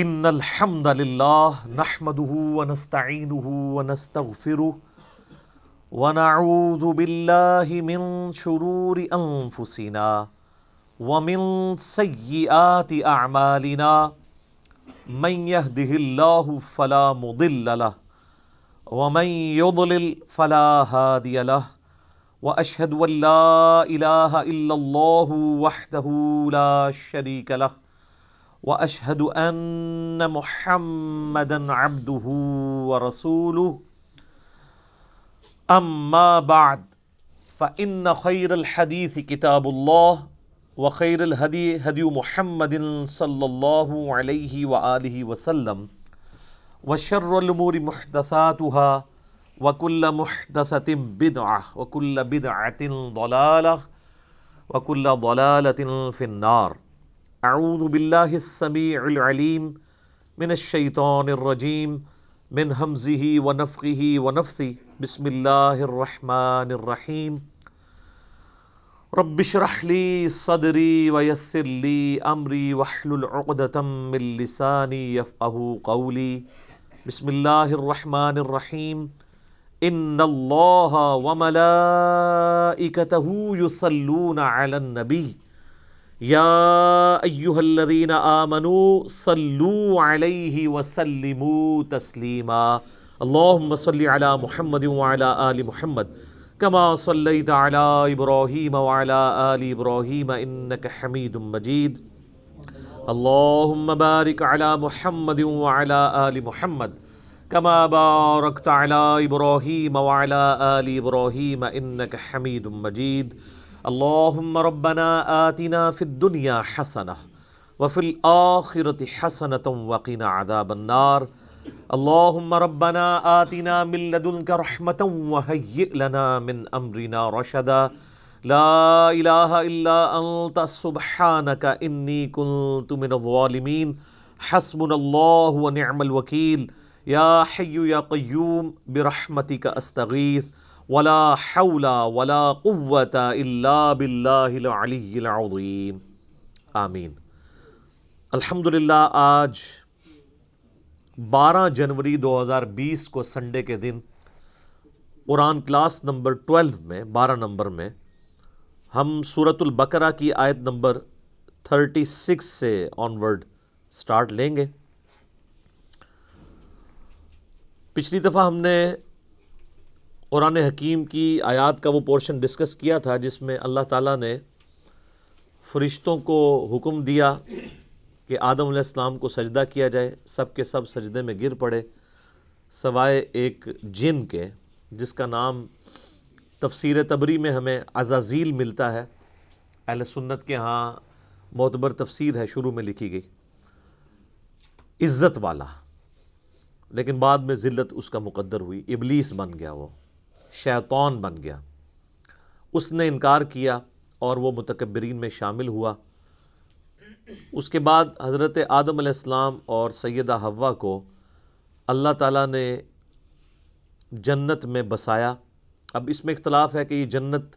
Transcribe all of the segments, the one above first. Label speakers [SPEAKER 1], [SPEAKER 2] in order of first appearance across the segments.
[SPEAKER 1] ان الحمد للہ نحمده ونستعینه ونستغفره ونعوذ باللہ من شرور انفسنا ومن سیئات اعمالنا من يهده اللہ فلا مضل له ومن يضلل فلا هادی له واشهد ان لا الہ الا اللہ وحدہ لا شریک له واشهد ان محمدا عبده ورسوله اما بعد فان خير الحديث كتاب الله وخير الهدي هدي محمد صلى الله عليه وآله وسلم وشر الامور محدثاتها وكل محدثة بدعة وكل بدعة ضلالة وكل ضلالة في النار. اعوذ باللہ السمیع العلیم من الشیطان الرجیم من ہمزہ ونفخہ ونفثہ بسم اللہ الرحمن الرحیم. رب اشرح لی صدری ویسر لی امری واحلل عقدۃ من لسانی یفقہوا قولی. بسم اللہ الرحمن الرحیم. ان اللہ وملائکتہ یصلون علی النبی یا ایہا الذین آمنوا صلوا علیہ وسلموا تسلیما. اللہم صل علی محمد وعلی آل محمد کما صلیت علی ابراہیم وعلی آل ابراہیم انک حمید مجید. اللہم بارک علی محمد وعلی آل محمد کما بارکت علی ابراہیم وعلی آل ابراہیم انک حمید مجید. اللہم ربنا آتنا فی الدنیا حسنہ وفی الآخرۃ حسنۃ وقنا عذاب النار. اللہم ربنا آتنا من لدنک رحمۃ وہیئ لنا من امرنا رشدا. لا الہ الا انت سبحانک انی کنت من الظالمین. حسبنا اللہ ونعم الوکیل. یا حی یا قیوم برحمتک استغیث ولا حول ولا قوة الا باللہ العلی العظیم. آمین. الحمدللہ آج 12 جنوری 2020 کو سنڈے کے دن قرآن کلاس نمبر 12 میں 12 نمبر میں ہم سورۃ البقرہ کی آیت نمبر 36 سے آنورڈ سٹارٹ لیں گے. پچھلی دفعہ ہم نے قرآن حکیم کی آیات کا وہ پورشن ڈسکس کیا تھا جس میں اللہ تعالیٰ نے فرشتوں کو حکم دیا کہ آدم علیہ السلام کو سجدہ کیا جائے. سب کے سب سجدے میں گر پڑے سوائے ایک جن کے جس کا نام تفسیر طبری میں ہمیں عزازیل ملتا ہے. اہل سنت کے ہاں معتبر تفسیر ہے, شروع میں لکھی گئی, عزت والا, لیکن بعد میں ذلت اس کا مقدر ہوئی. ابلیس بن گیا, وہ شیطان بن گیا. اس نے انکار کیا اور وہ متکبرین میں شامل ہوا. اس کے بعد حضرت آدم علیہ السلام اور سیدہ حوا کو اللہ تعالیٰ نے جنت میں بسایا. اب اس میں اختلاف ہے کہ یہ جنت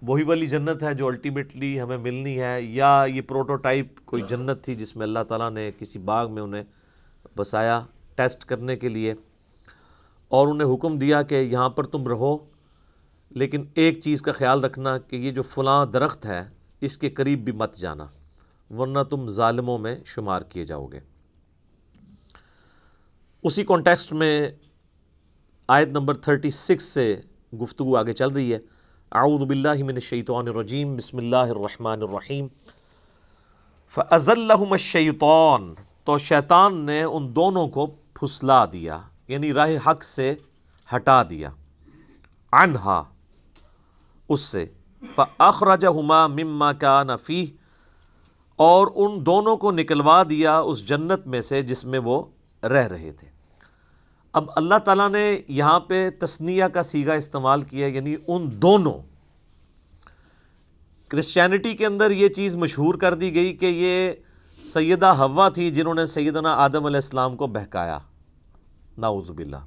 [SPEAKER 1] وہی والی جنت ہے جو الٹیمیٹلی ہمیں ملنی ہے, یا یہ پروٹوٹائپ کوئی جنت تھی جس میں اللہ تعالیٰ نے کسی باغ میں انہیں بسایا ٹیسٹ کرنے کے لیے, اور انہیں حکم دیا کہ یہاں پر تم رہو, لیکن ایک چیز کا خیال رکھنا کہ یہ جو فلاں درخت ہے اس کے قریب بھی مت جانا ورنہ تم ظالموں میں شمار کیے جاؤ گے. اسی کانٹیکسٹ میں آیت نمبر 36 سے گفتگو آگے چل رہی ہے. اعوذ باللہ من الشیطان الرجیم. بسم اللہ الرحمن الرحیم. فَأَزَلَّهُمَ الشَّيْطَانُ, تو شیطان نے ان دونوں کو پھسلا دیا, یعنی راہ حق سے ہٹا دیا. عنہا, اس سے. فَأَخْرَجَهُمَا مِمَّا كَانَ فِيهِ, اور ان دونوں کو نکلوا دیا اس جنت میں سے جس میں وہ رہ رہے تھے. اب اللہ تعالیٰ نے یہاں پہ تثنیہ کا صیغہ استعمال کیا, یعنی ان دونوں. کرسچینٹی کے اندر یہ چیز مشہور کر دی گئی کہ یہ سیدہ حوا تھی جنہوں نے سیدنا آدم علیہ السلام کو بہکایا, نعوذ باللہ.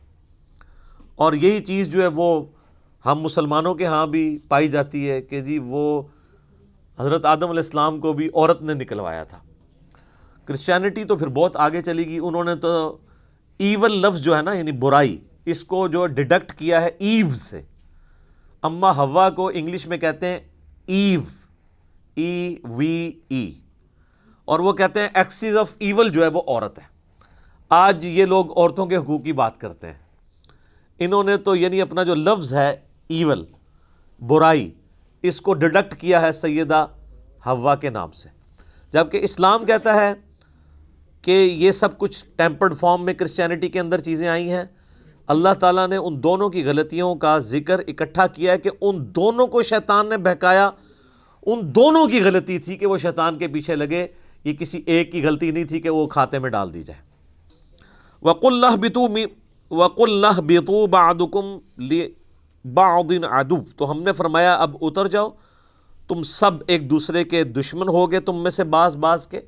[SPEAKER 1] اور یہی چیز جو ہے وہ ہم مسلمانوں کے ہاں بھی پائی جاتی ہے کہ جی وہ حضرت آدم علیہ السلام کو بھی عورت نے نکلوایا تھا. کرسچینٹی تو پھر بہت آگے چلی گئی، انہوں نے تو ایول لفظ جو ہے نا یعنی برائی، اس کو جو ڈیڈکٹ کیا ہے ایو سے. اما ہوا کو انگلش میں کہتے ہیں ایو، EVE، اور وہ کہتے ہیں ایکسس آف ایول جو ہے وہ عورت ہے. آج یہ لوگ عورتوں کے حقوق کی بات کرتے ہیں. انہوں نے تو یعنی اپنا جو لفظ ہے ایول، برائی، اس کو ڈیڈکٹ کیا ہے سیدہ حوا کے نام سے، جبکہ اسلام کہتا ہے کہ یہ سب کچھ ٹیمپرڈ فارم میں کرسچینٹی کے اندر چیزیں آئی ہیں. اللہ تعالیٰ نے ان دونوں کی غلطیوں کا ذکر اکٹھا کیا ہے کہ ان دونوں کو شیطان نے بہکایا. ان دونوں کی غلطی تھی کہ وہ شیطان کے پیچھے لگے، یہ کسی ایک کی غلطی نہیں تھی کہ وہ کھاتے میں ڈال دی جائے. وَقُلْ اهْبِطُوا بَعْضُكُمْ لِبَعْضٍ عَدُوٌّ، تو ہم نے فرمایا اب اتر جاؤ، تم سب ایک دوسرے کے دشمن ہوگے، تم میں سے بعض کے.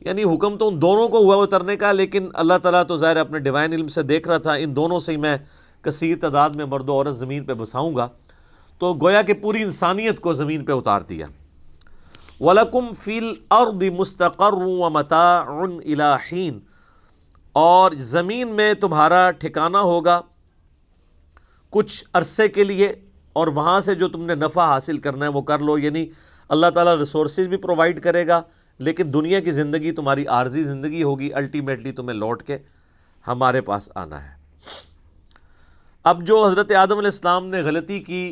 [SPEAKER 1] یعنی حکم تو ان دونوں کو ہوا اترنے کا، لیکن اللہ تعالیٰ تو ظاہر اپنے ڈیوائن علم سے دیکھ رہا تھا ان دونوں سے ہی میں کثیر تعداد میں مرد و عورت زمین پہ بساؤں گا، تو گویا کہ پوری انسانیت کو زمین پہ اتار دیا. وَلَكُمْ فِي الْأَرْضِ مُسْتَقَرٌّ وَمَتَاعٌ إِلَىٰ حِينٍ، اور زمین میں تمہارا ٹھکانہ ہوگا کچھ عرصے کے لیے، اور وہاں سے جو تم نے نفع حاصل کرنا ہے وہ کر لو. یعنی اللہ تعالیٰ ریسورسز بھی پرووائڈ کرے گا، لیکن دنیا کی زندگی تمہاری عارضی زندگی ہوگی، الٹیمیٹلی تمہیں لوٹ کے ہمارے پاس آنا ہے. اب جو حضرت آدم علیہ السلام نے غلطی کی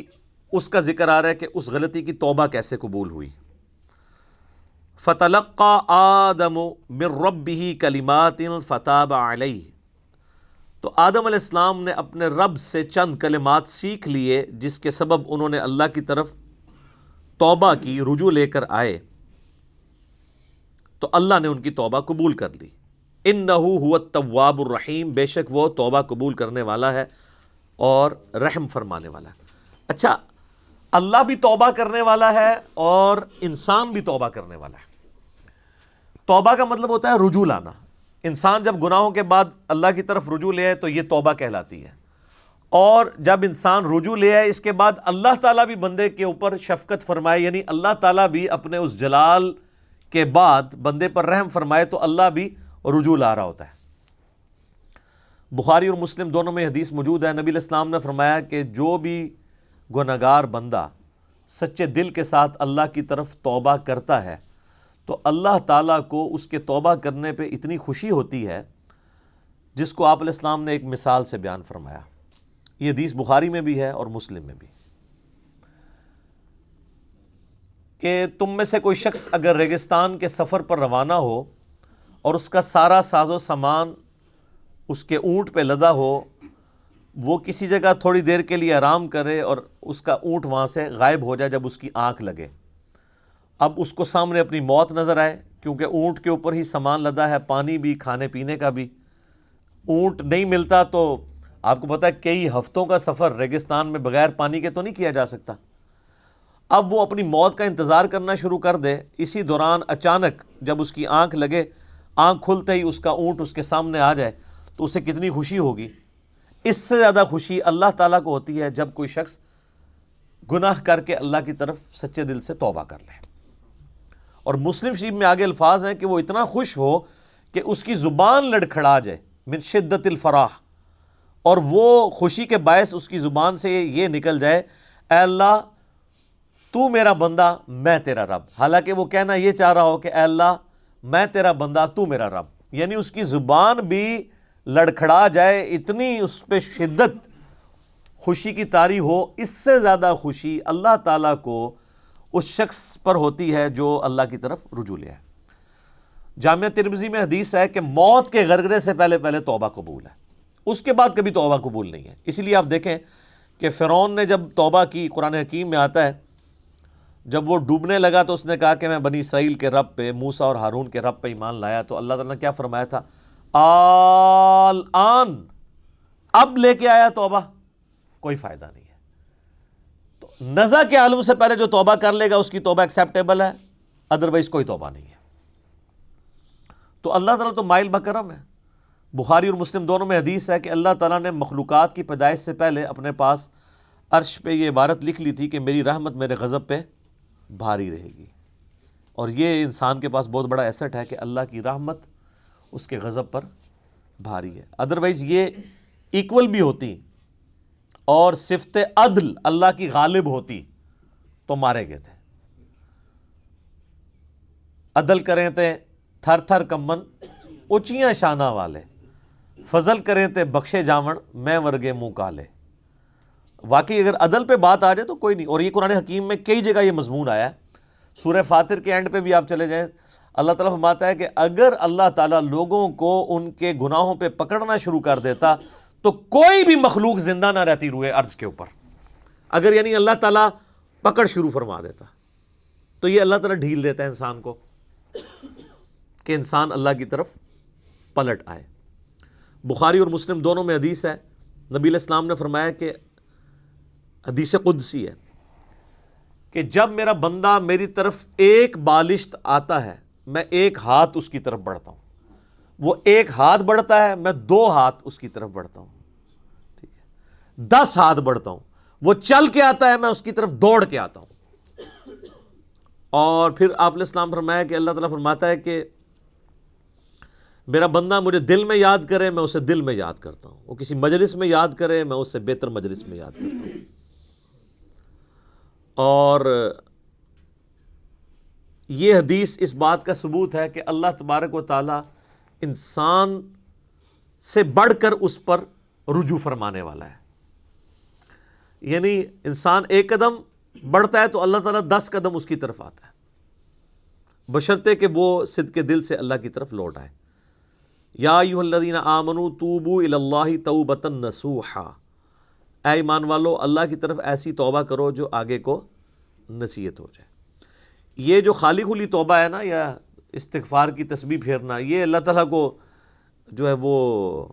[SPEAKER 1] اس کا ذکر آ رہا ہے کہ اس غلطی کی توبہ کیسے قبول ہوئی. فَتَلَقَّى آدَمُ مِن رَبِّهِ كَلِمَاتٍ فَتَابَ عَلَيْهِ، تو آدم علیہ السلام نے اپنے رب سے چند کلمات سیکھ لیے جس کے سبب انہوں نے اللہ کی طرف توبہ کی، رجوع لے کر آئے، تو اللہ نے ان کی توبہ قبول کر لی. اِنَّهُ هُوَ التَّوَّابُ الرَّحِيمُ، بے شک وہ توبہ قبول کرنے والا ہے اور رحم فرمانے والا ہے. اچھا، اللہ بھی توبہ کرنے والا ہے اور انسان بھی توبہ کرنے والا ہے. توبہ کا مطلب ہوتا ہے رجوع لانا. انسان جب گناہوں کے بعد اللہ کی طرف رجوع لے آئے تو یہ توبہ کہلاتی ہے، اور جب انسان رجوع لے آئے اس کے بعد اللہ تعالیٰ بھی بندے کے اوپر شفقت فرمائے، یعنی اللہ تعالیٰ بھی اپنے اس جلال کے بعد بندے پر رحم فرمائے، تو اللہ بھی رجوع لا رہا ہوتا ہے. بخاری اور مسلم دونوں میں حدیث موجود ہے، نبی علیہ السلام نے فرمایا کہ جو بھی گنہگار بندہ سچے دل کے ساتھ اللہ کی طرف توبہ کرتا ہے تو اللہ تعالیٰ کو اس کے توبہ کرنے پہ اتنی خوشی ہوتی ہے جس کو آپ علیہ السلام نے ایک مثال سے بیان فرمایا. یہ حدیث بخاری میں بھی ہے اور مسلم میں بھی، کہ تم میں سے کوئی شخص اگر ریگستان کے سفر پر روانہ ہو اور اس کا سارا ساز و سامان اس کے اونٹ پہ لدا ہو، وہ کسی جگہ تھوڑی دیر کے لیے آرام کرے اور اس کا اونٹ وہاں سے غائب ہو جائے جب اس کی آنکھ لگے. اب اس کو سامنے اپنی موت نظر آئے، کیونکہ اونٹ کے اوپر ہی سامان لدا ہے، پانی بھی، کھانے پینے کا بھی. اونٹ نہیں ملتا تو آپ کو پتہ ہے کئی ہفتوں کا سفر ریگستان میں بغیر پانی کے تو نہیں کیا جا سکتا. اب وہ اپنی موت کا انتظار کرنا شروع کر دے، اسی دوران اچانک جب اس کی آنکھ لگے، آنکھ کھلتے ہی اس کا اونٹ اس کے سامنے آ جائے تو اسے کتنی خوشی ہوگی. اس سے زیادہ خوشی اللہ تعالیٰ کو ہوتی ہے جب کوئی شخص گناہ کر کے اللہ کی طرف سچے دل سے توبہ کر لے. اور مسلم شریف میں آگے الفاظ ہیں کہ وہ اتنا خوش ہو کہ اس کی زبان لڑکھڑا جائے، من شدت الفرح، اور وہ خوشی کے باعث اس کی زبان سے یہ نکل جائے، اے اللہ تو میرا بندہ میں تیرا رب. حالانکہ وہ کہنا یہ چاہ رہا ہو کہ اے اللہ میں تیرا بندہ تو میرا رب، یعنی اس کی زبان بھی لڑکھڑا جائے، اتنی اس پہ شدت خوشی کی طاری ہو. اس سے زیادہ خوشی اللہ تعالیٰ کو اس شخص پر ہوتی ہے جو اللہ کی طرف رجوع لے آئے. جامعہ ترمذی میں حدیث ہے کہ موت کے غرغرے سے پہلے توبہ قبول ہے، اس کے بعد کبھی توبہ قبول نہیں ہے. اسی لیے آپ دیکھیں کہ فرعون نے جب توبہ کی، قرآن حکیم میں آتا ہے جب وہ ڈوبنے لگا تو اس نے کہا کہ میں بنی اسرائیل کے رب پہ، موسیٰ اور ہارون کے رب پہ ایمان لایا، تو اللہ تعالیٰ نے کیا فرمایا تھا؟ الآن، اب لے کے آیا توبہ، کوئی فائدہ نہیں ہے. تو نزع کے عالم سے پہلے جو توبہ کر لے گا اس کی توبہ ایکسیپٹیبل ہے، ادروائز کوئی توبہ نہیں ہے. تو اللہ تعالیٰ تو مائل بکرم ہے. بخاری اور مسلم دونوں میں حدیث ہے کہ اللہ تعالیٰ نے مخلوقات کی پیدائش سے پہلے اپنے پاس عرش پہ یہ عبارت لکھ لی تھی کہ میری رحمت میرے غضب پہ بھاری رہے گی. اور یہ انسان کے پاس بہت بڑا ایسٹ ہے کہ اللہ کی رحمت اس کے غضب پر بھاری ہے. ادروائز یہ ایکول بھی ہوتی اور صفت عدل اللہ کی غالب ہوتی تو مارے گئے تھے. عدل کریں تے تھر تھر کمن اچیاں شانہ والے، فضل کریں تے بخشے جاون میں ورگے منہ کالے. واقعی اگر عدل پہ بات آ جائے تو کوئی نہیں. اور یہ قرآن حکیم میں کئی جگہ یہ مضمون آیا ہے. سورہ فاطر کے اینڈ پہ بھی آپ چلے جائیں، اللہ تعالیٰ فرماتا ہے کہ اگر اللہ تعالیٰ لوگوں کو ان کے گناہوں پہ پکڑنا شروع کر دیتا تو کوئی بھی مخلوق زندہ نہ رہتی روئے ارض کے اوپر. اگر یعنی اللہ تعالیٰ پکڑ شروع فرما دیتا تو یہ اللہ تعالیٰ ڈھیل دیتا ہے انسان کو کہ انسان اللہ کی طرف پلٹ آئے. بخاری اور مسلم دونوں میں حدیث ہے، نبی علیہ السلام نے فرمایا کہ حدیث قدسی ہے کہ جب میرا بندہ میری طرف ایک بالشت آتا ہے میں ایک ہاتھ اس کی طرف بڑھتا ہوں، وہ ایک ہاتھ بڑھتا ہے میں 2 ہاتھ اس کی طرف بڑھتا ہوں، ٹھیک ہے، 10 ہاتھ بڑھتا ہوں، وہ چل کے آتا ہے میں اس کی طرف دوڑ کے آتا ہوں. اور پھر آپ علیہ السلام فرمایا کہ اللہ تعالیٰ فرماتا ہے کہ میرا بندہ مجھے دل میں یاد کرے میں اسے دل میں یاد کرتا ہوں، وہ کسی مجلس میں یاد کرے میں اسے بہتر مجلس میں یاد کرتا ہوں. اور یہ حدیث اس بات کا ثبوت ہے کہ اللہ تبارک و تعالی انسان سے بڑھ کر اس پر رجوع فرمانے والا ہے. یعنی انسان ایک قدم بڑھتا ہے تو اللہ تعالیٰ 10 قدم اس کی طرف آتا ہے، بشرطے کہ وہ صدق دل سے اللہ کی طرف لوٹ آئے. یا ایھا الذین آمنوا توبوا الی اللہ توبۃ نصوحا، اے ایمان والو اللہ کی طرف ایسی توبہ کرو جو آگے کو نصیحت ہو جائے. یہ جو خالی خلی توبہ ہے نا یا استغفار کی تسبیح پھیرنا، یہ اللہ تعالیٰ کو جو ہے وہ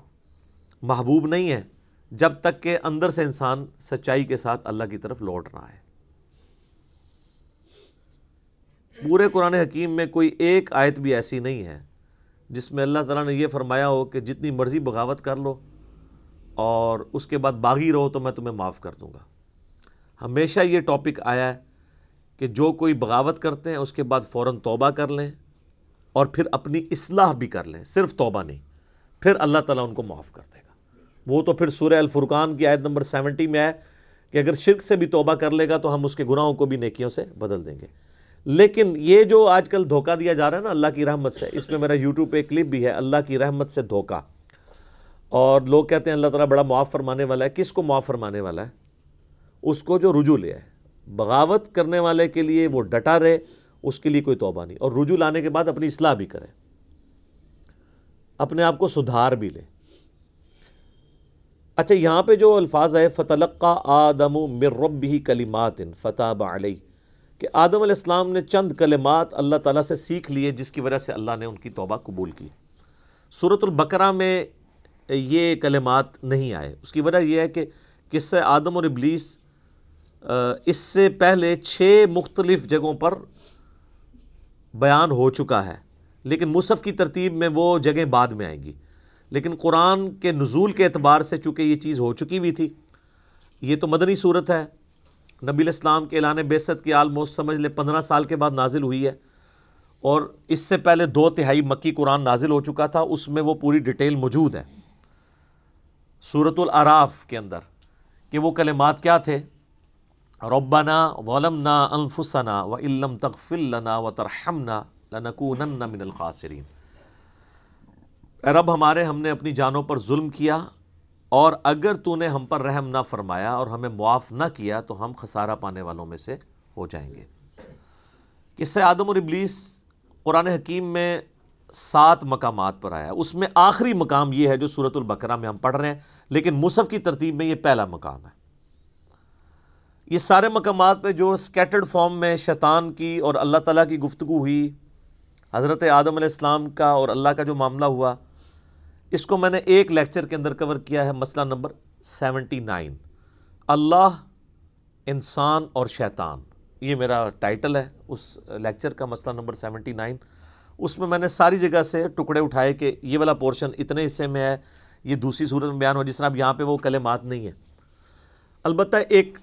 [SPEAKER 1] محبوب نہیں ہے جب تک کہ اندر سے انسان سچائی کے ساتھ اللہ کی طرف لوٹ رہا ہے. پورے قرآن حکیم میں کوئی ایک آیت بھی ایسی نہیں ہے جس میں اللہ تعالیٰ نے یہ فرمایا ہو کہ جتنی مرضی بغاوت کر لو اور اس کے بعد باغی رہو تو میں تمہیں معاف کر دوں گا. ہمیشہ یہ ٹاپک آیا ہے کہ جو کوئی بغاوت کرتے ہیں اس کے بعد فوراً توبہ کر لیں اور پھر اپنی اصلاح بھی کر لیں، صرف توبہ نہیں، پھر اللہ تعالیٰ ان کو معاف کر دے گا. وہ تو پھر سورہ الفرقان کی آیت نمبر 70 میں ہے کہ اگر شرک سے بھی توبہ کر لے گا تو ہم اس کے گناہوں کو بھی نیکیوں سے بدل دیں گے. لیکن یہ جو آج کل دھوکہ دیا جا رہا ہے نا اللہ کی رحمت سے، اس میں میرا یوٹیوب پہ ایک کلپ بھی ہے، اللہ کی رحمت سے دھوکہ. اور لوگ کہتے ہیں اللہ تعالیٰ بڑا معاف فرمانے والا ہے. کس کو معاف فرمانے والا ہے؟ اس کو جو رجوع لے آئے. بغاوت کرنے والے کے لیے وہ ڈٹا رہے، اس کے لیے کوئی توبہ نہیں، اور رجوع لانے کے بعد اپنی اصلاح بھی کرے، اپنے آپ کو سدھار بھی لے. اچھا یہاں پہ جو الفاظ ہے فَتَلَقَّى آدَمُ مِن رَبِّهِ كَلِمَاتٍ فَتَابَ عَلَيْهِ، کہ آدم علیہ السلام نے چند کلمات اللہ تعالیٰ سے سیکھ لیے جس کی وجہ سے اللہ نے ان کی توبہ قبول کی. سورۃ البقرہ میں یہ کلمات نہیں آئے. اس کی وجہ یہ ہے کہ قصہ آدم اور ابلیس اس سے پہلے 6 مختلف جگہوں پر بیان ہو چکا ہے، لیکن مصحف کی ترتیب میں وہ جگہیں بعد میں آئیں گی. لیکن قرآن کے نزول کے اعتبار سے چونکہ یہ چیز ہو چکی بھی تھی، یہ تو مدنی صورت ہے، نبی علیہ السلام کے اعلان بعثت کی آلموسٹ سمجھ لے 15 سال کے بعد نازل ہوئی ہے، اور اس سے پہلے 2/3 مکی قرآن نازل ہو چکا تھا. اس میں وہ پوری ڈیٹیل موجود ہے سورۃ الاعراف کے اندر کہ وہ کلمات کیا تھے. ربنا ظلمنا انفسنا وان لم تغفر لنا وترحمنا لنکونن من الخاسرین، اے رب ہمارے ہم نے اپنی جانوں پر ظلم کیا اور اگر تو نے ہم پر رحم نہ فرمایا اور ہمیں معاف نہ کیا تو ہم خسارہ پانے والوں میں سے ہو جائیں گے. قصہ آدم اور ابلیس قرآن حکیم میں 7 مقامات پر آیا. اس میں آخری مقام یہ ہے جو سورۃ البقرہ میں ہم پڑھ رہے ہیں، لیکن مصحف کی ترتیب میں یہ پہلا مقام ہے. یہ سارے مقامات پہ جو سکیٹرڈ فارم میں شیطان کی اور اللہ تعالیٰ کی گفتگو ہوئی، حضرت آدم علیہ السلام کا اور اللہ کا جو معاملہ ہوا، اس کو میں نے ایک لیکچر کے اندر کور کیا ہے، مسئلہ نمبر 79، اللہ، انسان اور شیطان. یہ میرا ٹائٹل ہے اس لیکچر کا، مسئلہ نمبر 79. اس میں نے ساری جگہ سے ٹکڑے اٹھائے کہ یہ والا پورشن اتنے حصے میں ہے، یہ دوسری صورت میں بیان ہوا. جس طرح اب یہاں پہ وہ کلمات نہیں ہیں. البتہ ایک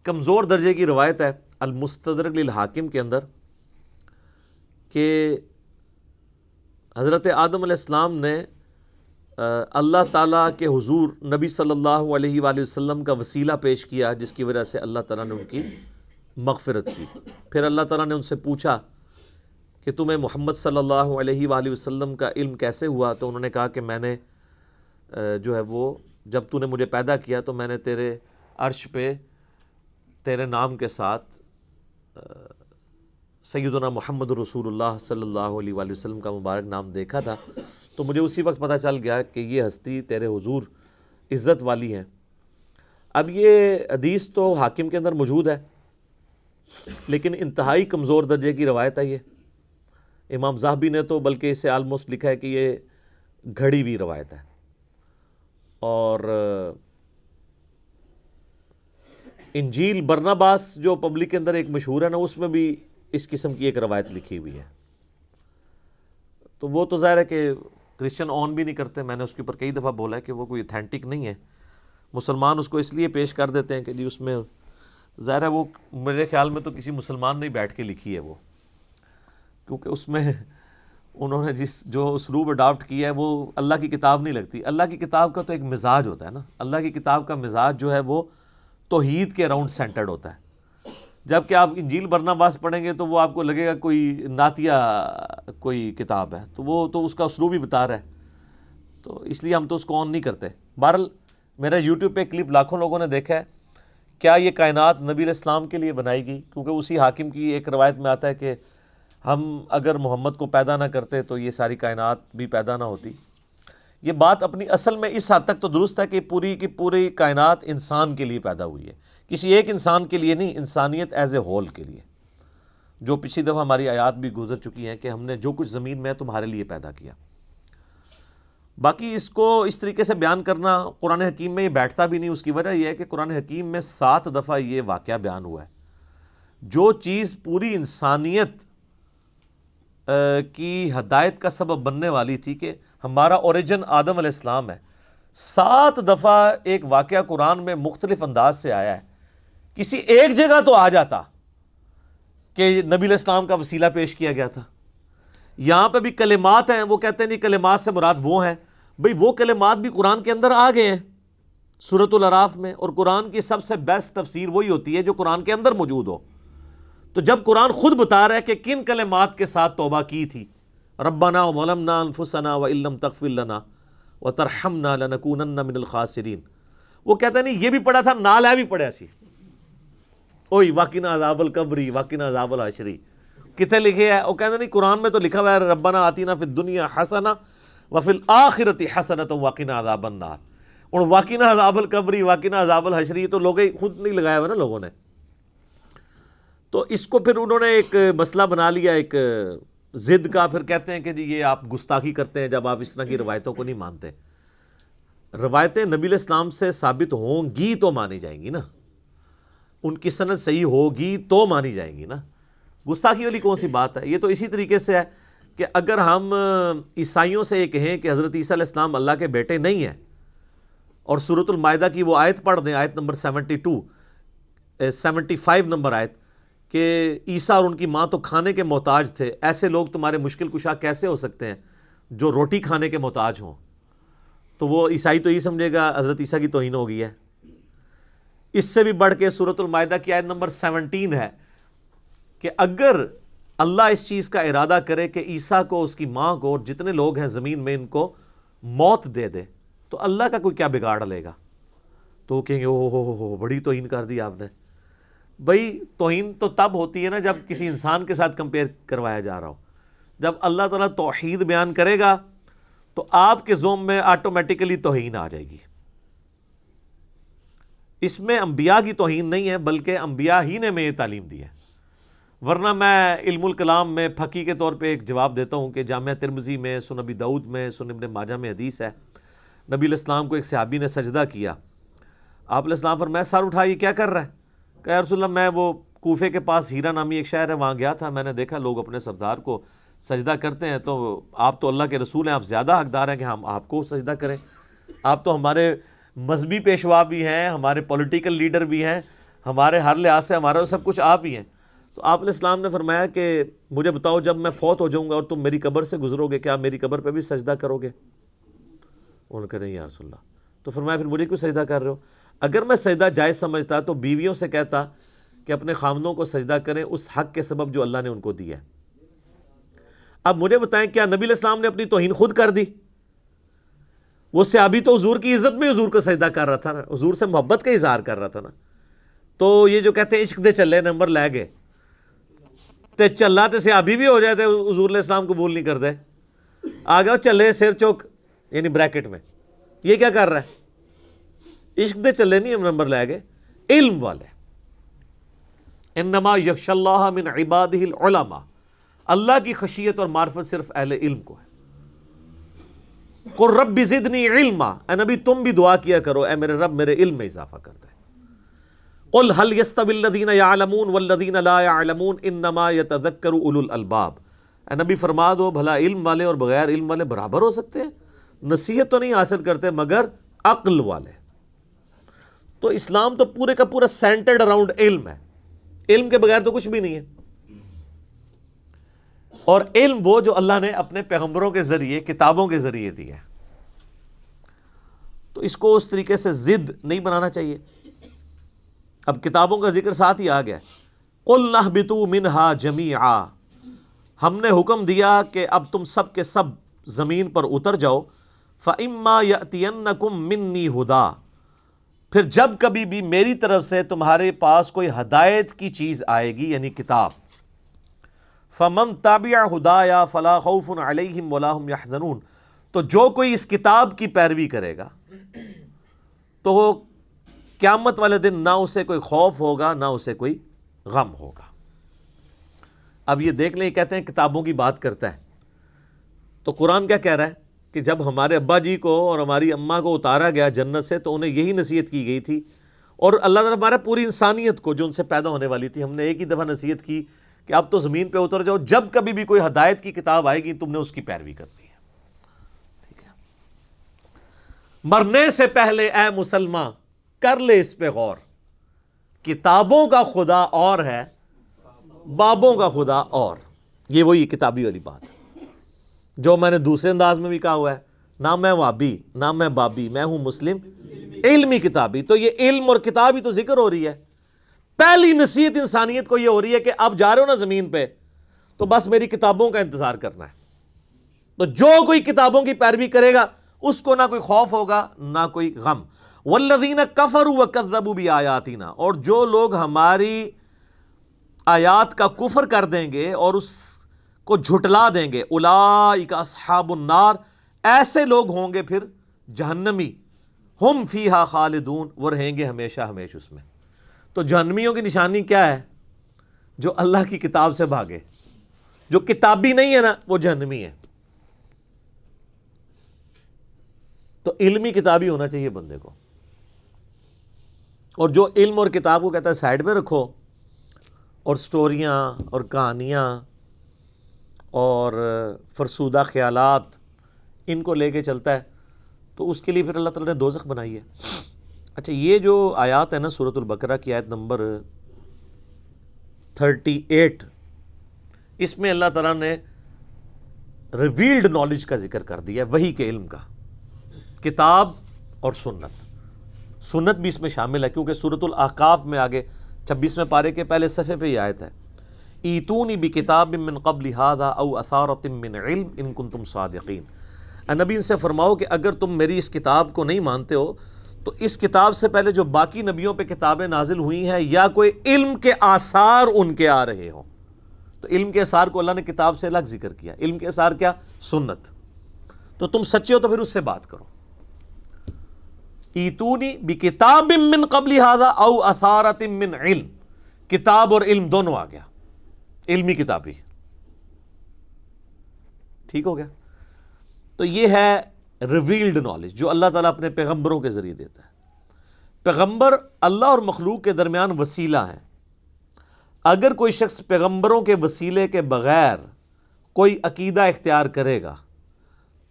[SPEAKER 1] کمزور درجے کی روایت ہے المستدرک للحاکم کے اندر کہ حضرت آدم علیہ السلام نے اللہ تعالیٰ کے حضور نبی صلی اللہ علیہ وآلہ وسلم کا وسیلہ پیش کیا، جس کی وجہ سے اللہ تعالیٰ نے ان کی مغفرت کی۔ پھر اللہ تعالیٰ نے ان سے پوچھا کہ تمہیں محمد صلی اللہ علیہ وآلہ وسلم کا علم کیسے ہوا؟ تو انہوں نے کہا کہ میں نے جو ہے وہ جب تو نے مجھے پیدا کیا تو میں نے تیرے عرش پہ تیرے نام کے ساتھ سیدنا محمد رسول اللہ صلی اللہ علیہ وآلہ وسلم کا مبارک نام دیکھا تھا، تو مجھے اسی وقت پتہ چل گیا کہ یہ ہستی تیرے حضور عزت والی ہے۔ اب یہ حدیث تو حاکم کے اندر موجود ہے، لیکن انتہائی کمزور درجے کی روایت ہے۔ یہ امام ذہبی نے تو بلکہ اسے آلموسٹ لکھا ہے کہ یہ گھڑی ہوئی روایت ہے، اور انجیل برناباس جو پبلک کے اندر ایک مشہور ہے نا، اس میں بھی اس قسم کی ایک روایت لکھی ہوئی ہے۔ تو وہ تو ظاہر ہے کہ کرسچن آن بھی نہیں کرتے، میں نے اس کے اوپر کئی دفعہ بولا ہے کہ وہ کوئی اتھینٹک نہیں ہے۔ مسلمان اس کو اس لیے پیش کر دیتے ہیں کہ جی اس میں ظاہر ہے وہ میرے خیال میں تو کسی مسلمان نے بیٹھ کے لکھی ہے وہ، کیونکہ اس میں انہوں نے جو اسلوب اڈاپٹ کیا ہے وہ اللہ کی کتاب نہیں لگتی۔ اللہ کی کتاب کا تو ایک مزاج ہوتا ہے نا، اللہ کی کتاب کا مزاج جو ہے وہ توحید کے اراؤنڈ سینٹرڈ ہوتا ہے، جبکہ آپ انجیل برناباس پڑھیں گے تو وہ آپ کو لگے گا کوئی نعتیہ کوئی کتاب ہے، تو وہ تو اس کا اسلوب ہی بتا رہا ہے، تو اس لیے ہم تو اس کو آن نہیں کرتے۔ بہرحال میرا یوٹیوب پہ کلپ لاکھوں لوگوں نے دیکھا ہے۔ کیا یہ کائنات نبی علیہ السلام کے لیے بنائی گئی؟ کیونکہ اسی حاکم کی ایک روایت میں آتا ہے کہ ہم اگر محمد کو پیدا نہ کرتے تو یہ ساری کائنات بھی پیدا نہ ہوتی۔ یہ بات اپنی اصل میں اس حد تک تو درست ہے کہ پوری کی پوری کائنات انسان کے لیے پیدا ہوئی ہے، کسی ایک انسان کے لیے نہیں، انسانیت ایز اے ہول کے لیے، جو پچھلی دفعہ ہماری آیات بھی گزر چکی ہیں کہ ہم نے جو کچھ زمین میں ہے تمہارے لیے پیدا کیا۔ باقی اس کو اس طریقے سے بیان کرنا قرآن حکیم میں یہ بیٹھتا بھی نہیں۔ اس کی وجہ یہ ہے کہ قرآن حکیم میں 7 دفعہ یہ واقعہ بیان ہوا ہے۔ جو چیز پوری انسانیت کی ہدایت کا سبب بننے والی تھی کہ ہمارا اوریجن آدم علیہ السلام ہے، 7 دفعہ ایک واقعہ قرآن میں مختلف انداز سے آیا ہے۔ کسی ایک جگہ تو آ جاتا کہ نبی علیہ السلام کا وسیلہ پیش کیا گیا تھا۔ یہاں پہ بھی کلمات ہیں، وہ کہتے ہیں نہیں کلمات سے مراد وہ ہیں، بھئی وہ کلمات بھی قرآن کے اندر آ گئے ہیں سورۃ الاعراف میں، اور قرآن کی سب سے بیسٹ تفسیر وہی ہوتی ہے جو قرآن کے اندر موجود ہو۔ تو جب قرآن خود بتا رہا ہے کہ کن کلمات کے ساتھ توبہ کی تھی، ربنا ظلمنا انفسنا وان لم تغفر لنا وترحمنا لنکونن من الخاسرین، وہ کہتا ہے نہیں یہ بھی پڑھا تھا، نال ہے بھی پڑھا سی، اوئی وقنا عذاب القبر وقنا عذاب الحشر، کتنے لکھے ہے؟ وہ کہتے نہیں قرآن میں تو لکھا ہوا ہے ربنا آتینا فی الدنیا حسنہ وفی الآخرۃ حسنۃ وقنا عذاب النار، اور وقنا عذاب القبر وقنا عذاب الحشر تو لوگ خود نہیں لگایا ہوا نا لوگوں نے۔ تو اس کو پھر انہوں نے ایک مسئلہ بنا لیا، ایک ضد کا، پھر کہتے ہیں کہ جی یہ آپ گستاخی کرتے ہیں جب آپ اس طرح کی روایتوں کو نہیں مانتے۔ روایتیں نبی علیہ السلام سے ثابت ہوں گی تو مانی جائیں گی نا، ان کی سند صحیح ہوگی تو مانی جائیں گی نا، گستاخی والی کون سی بات ہے؟ یہ تو اسی طریقے سے ہے کہ اگر ہم عیسائیوں سے یہ کہیں کہ حضرت عیسیٰ علیہ السلام اللہ کے بیٹے نہیں ہیں، اور سورۃ المائدہ کی وہ آیت پڑھ دیں، آیت نمبر 75 نمبر آیت، کہ عیسیٰ اور ان کی ماں تو کھانے کے محتاج تھے، ایسے لوگ تمہارے مشکل کشا کیسے ہو سکتے ہیں جو روٹی کھانے کے محتاج ہوں؟ تو وہ عیسائی تو یہ سمجھے گا حضرت عیسیٰ کی توہین ہو گئی ہے۔ اس سے بھی بڑھ کے سورۃ المائدہ کی آیت نمبر 17 ہے کہ اگر اللہ اس چیز کا ارادہ کرے کہ عیسیٰ کو، اس کی ماں کو، اور جتنے لوگ ہیں زمین میں ان کو موت دے دے تو اللہ کا کوئی کیا بگاڑ لے گا؟ تو وہ کہیں گے او بڑی توہین کر دی آپ نے۔ بھئی توہین تو تب ہوتی ہے نا جب کسی انسان کے ساتھ کمپیئر کروایا جا رہا ہو۔ جب اللہ تعالیٰ توحید بیان کرے گا تو آپ کے ذوم میں آٹومیٹیکلی توہین آ جائے گی۔ اس میں انبیاء کی توہین نہیں ہے، بلکہ انبیاء ہی نے ہمیں یہ تعلیم دی ہے۔ ورنہ میں علم الکلام میں پھکی کے طور پہ ایک جواب دیتا ہوں کہ جامعہ ترمذی میں، سنن ابی داؤد میں، سنن ابن ماجہ میں حدیث ہے، نبی علیہ السلام کو ایک صحابی نے سجدہ کیا، آپ علیہ السلام فرمایا سر اٹھا یہ کیا کر رہا ہے؟ کہ یا رسول اللہ میں وہ کوفے کے پاس ہیرا نامی ایک شہر ہے وہاں گیا تھا، میں نے دیکھا لوگ اپنے سردار کو سجدہ کرتے ہیں، تو آپ تو اللہ کے رسول ہیں، آپ زیادہ حقدار ہیں کہ ہم آپ کو سجدہ کریں، آپ تو ہمارے مذہبی پیشوا بھی ہیں، ہمارے پولیٹیکل لیڈر بھی ہیں، ہمارے ہر لحاظ سے ہمارا سب کچھ آپ ہی ہیں۔ تو آپ علیہ السلام نے فرمایا کہ مجھے بتاؤ جب میں فوت ہو جاؤں گا اور تم میری قبر سے گزرو گے کیا میری قبر پہ بھی سجدہ کرو گے؟ انہوں نے کہا نہیں یا رسول اللہ. تو فرمایا پھر مجھے کیوں سجدہ کر رہے ہو؟ اگر میں سجدہ جائز سمجھتا تو بیویوں سے کہتا کہ اپنے خاوندوں کو سجدہ کریں اس حق کے سبب جو اللہ نے ان کو دیا ہے. اب مجھے بتائیں کیا نبی علیہ السلام نے اپنی توہین خود کر دی؟ وہ صحابی تو حضور کی عزت میں حضور کو سجدہ کر رہا تھا نا, حضور سے محبت کا اظہار کر رہا تھا نا. تو یہ جو کہتے ہیں عشق دے چلے نمبر لے گئے تے چلا تے صحابی بھی ہو جائے تے حضور علیہ السلام قبول نہیں کر دے, آگے چلے سر چوک یعنی بریکٹ میں. یہ کیا کر رہا ہے؟ عشق دے چلے نہیں نمبر لے گئے, علم والے. انما یخشی اللہ من عبادہ العلماء, اللہ کی خشیت اور معرفت صرف اہل علم کو ہے. قل رب زدنی علما, اے نبی تم بھی دعا کیا کرو اے میرے رب میرے علم میں اضافہ کر دے. قل هل يستوي الذين يعلمون والذين لا يعلمون انما يتذكر اولو الالباب, اے نبی فرما دو بھلا علم والے اور بغیر علم والے برابر ہو سکتے ہیں؟ نصیحت تو نہیں حاصل کرتے مگر عقل والے. تو اسلام تو پورے کا پورا سینٹرڈ اراؤنڈ علم ہے, علم کے بغیر تو کچھ بھی نہیں ہے. اور علم وہ جو اللہ نے اپنے پیغمبروں کے ذریعے کتابوں کے ذریعے دیا ہے, تو اس کو اس طریقے سے ضد نہیں بنانا چاہیے. اب کتابوں کا ذکر ساتھ ہی آ گیا. قُلْ نَهْبِطُوا مِنْهَا جَمِيعًا, ہم نے حکم دیا کہ اب تم سب کے سب زمین پر اتر جاؤ. فَإِمَّا يَأْتِيَنَّكُمْ مِنِّي هُدًى, پھر جب کبھی بھی میری طرف سے تمہارے پاس کوئی ہدایت کی چیز آئے گی یعنی کتاب. فَمَن تَبِعَ هُدَايَا فَلَا خَوْفٌ عَلَيْهِمْ وَلَا هُمْ يَحْزَنُونَ, تو جو کوئی اس کتاب کی پیروی کرے گا تو وہ قیامت والے دن نہ اسے کوئی خوف ہوگا نہ اسے کوئی غم ہوگا. اب یہ دیکھ لیں, یہ کہتے ہیں کتابوں کی بات کرتا ہے, تو قرآن کیا کہہ رہا ہے کہ جب ہمارے ابا جی کو اور ہماری اماں کو اتارا گیا جنت سے تو انہیں یہی نصیحت کی گئی تھی, اور اللہ تعالیٰ ہمارا پوری انسانیت کو جو ان سے پیدا ہونے والی تھی ہم نے ایک ہی دفعہ نصیحت کی کہ اب تو زمین پہ اتر جاؤ, جب کبھی بھی کوئی ہدایت کی کتاب آئے گی تم نے اس کی پیروی کرنی ہے. ٹھیک ہے, مرنے سے پہلے اے مسلمان کر لے اس پہ غور, کتابوں کا خدا اور ہے بابوں کا خدا اور. یہ وہی کتابی والی بات ہے جو میں نے دوسرے انداز میں بھی کہا ہوا ہے, نہ میں وابی نہ میں بابی, میں ہوں مسلم علمی کتابی. تو یہ علم اور کتاب ہی تو ذکر ہو رہی ہے. پہلی نصیحت انسانیت کو یہ ہو رہی ہے کہ اب جا رہے ہو نا زمین پہ تو بس میری کتابوں کا انتظار کرنا ہے. تو جو کوئی کتابوں کی پیروی کرے گا اس کو نہ کوئی خوف ہوگا نہ کوئی غم. والذین کفروا وکذبوا بآیاتنا, اور جو لوگ ہماری آیات کا کفر کر دیں گے اور اس کو جھٹلا دیں گے, اولئک اصحاب النار, ایسے لوگ ہوں گے پھر جہنمی, ہم فیہا خالدون, وہ رہیں گے ہمیشہ ہمیش اس میں. تو جہنمیوں کی نشانی کیا ہے؟ جو اللہ کی کتاب سے بھاگے. جو کتابی نہیں ہے نا وہ جہنمی ہے. تو علمی کتابی ہونا چاہیے بندے کو, اور جو علم اور کتاب کو کہتا ہے سائڈ میں رکھو اور سٹوریاں اور کہانیاں اور فرسودہ خیالات ان کو لے کے چلتا ہے تو اس کے لیے پھر اللہ تعالیٰ نے دوزخ بنائی ہے. اچھا, یہ جو آیات ہے نا سورۃ البقرہ کی آیت نمبر 38, اس میں اللہ تعالیٰ نے ریویلڈ نالج کا ذکر کر دیا ہے, وحی کے علم کا, کتاب اور سنت. سنت بھی اس میں شامل ہے کیونکہ سورۃ الاحقاف میں آگے 26ویں پارے کے پہلے صفحے پہ یہ آیت ہے, ایتونی بکتاب من قبل ھذا او اثارۃ من علم ان کنتم صادقین. اے نبی ان سے فرماؤ کہ اگر تم میری اس کتاب کو نہیں مانتے ہو تو اس کتاب سے پہلے جو باقی نبیوں پہ کتابیں نازل ہوئی ہیں یا کوئی علم کے آثار ان کے آ رہے ہوں. تو علم کے آثار کو اللہ نے کتاب سے الگ ذکر کیا. علم کے آثار کیا؟ سنت. تو تم سچے ہو تو پھر اس سے بات کرو. ایتونی بکتاب من قبل ھذا او اثارۃ من علم, کتاب اور علم دونوں آ گیا, علمی کتابی. ٹھیک ہو گیا. تو یہ ہے ریویلڈ نالج جو اللہ تعالیٰ اپنے پیغمبروں کے ذریعے دیتا ہے. پیغمبر اللہ اور مخلوق کے درمیان وسیلہ ہیں. اگر کوئی شخص پیغمبروں کے وسیلے کے بغیر کوئی عقیدہ اختیار کرے گا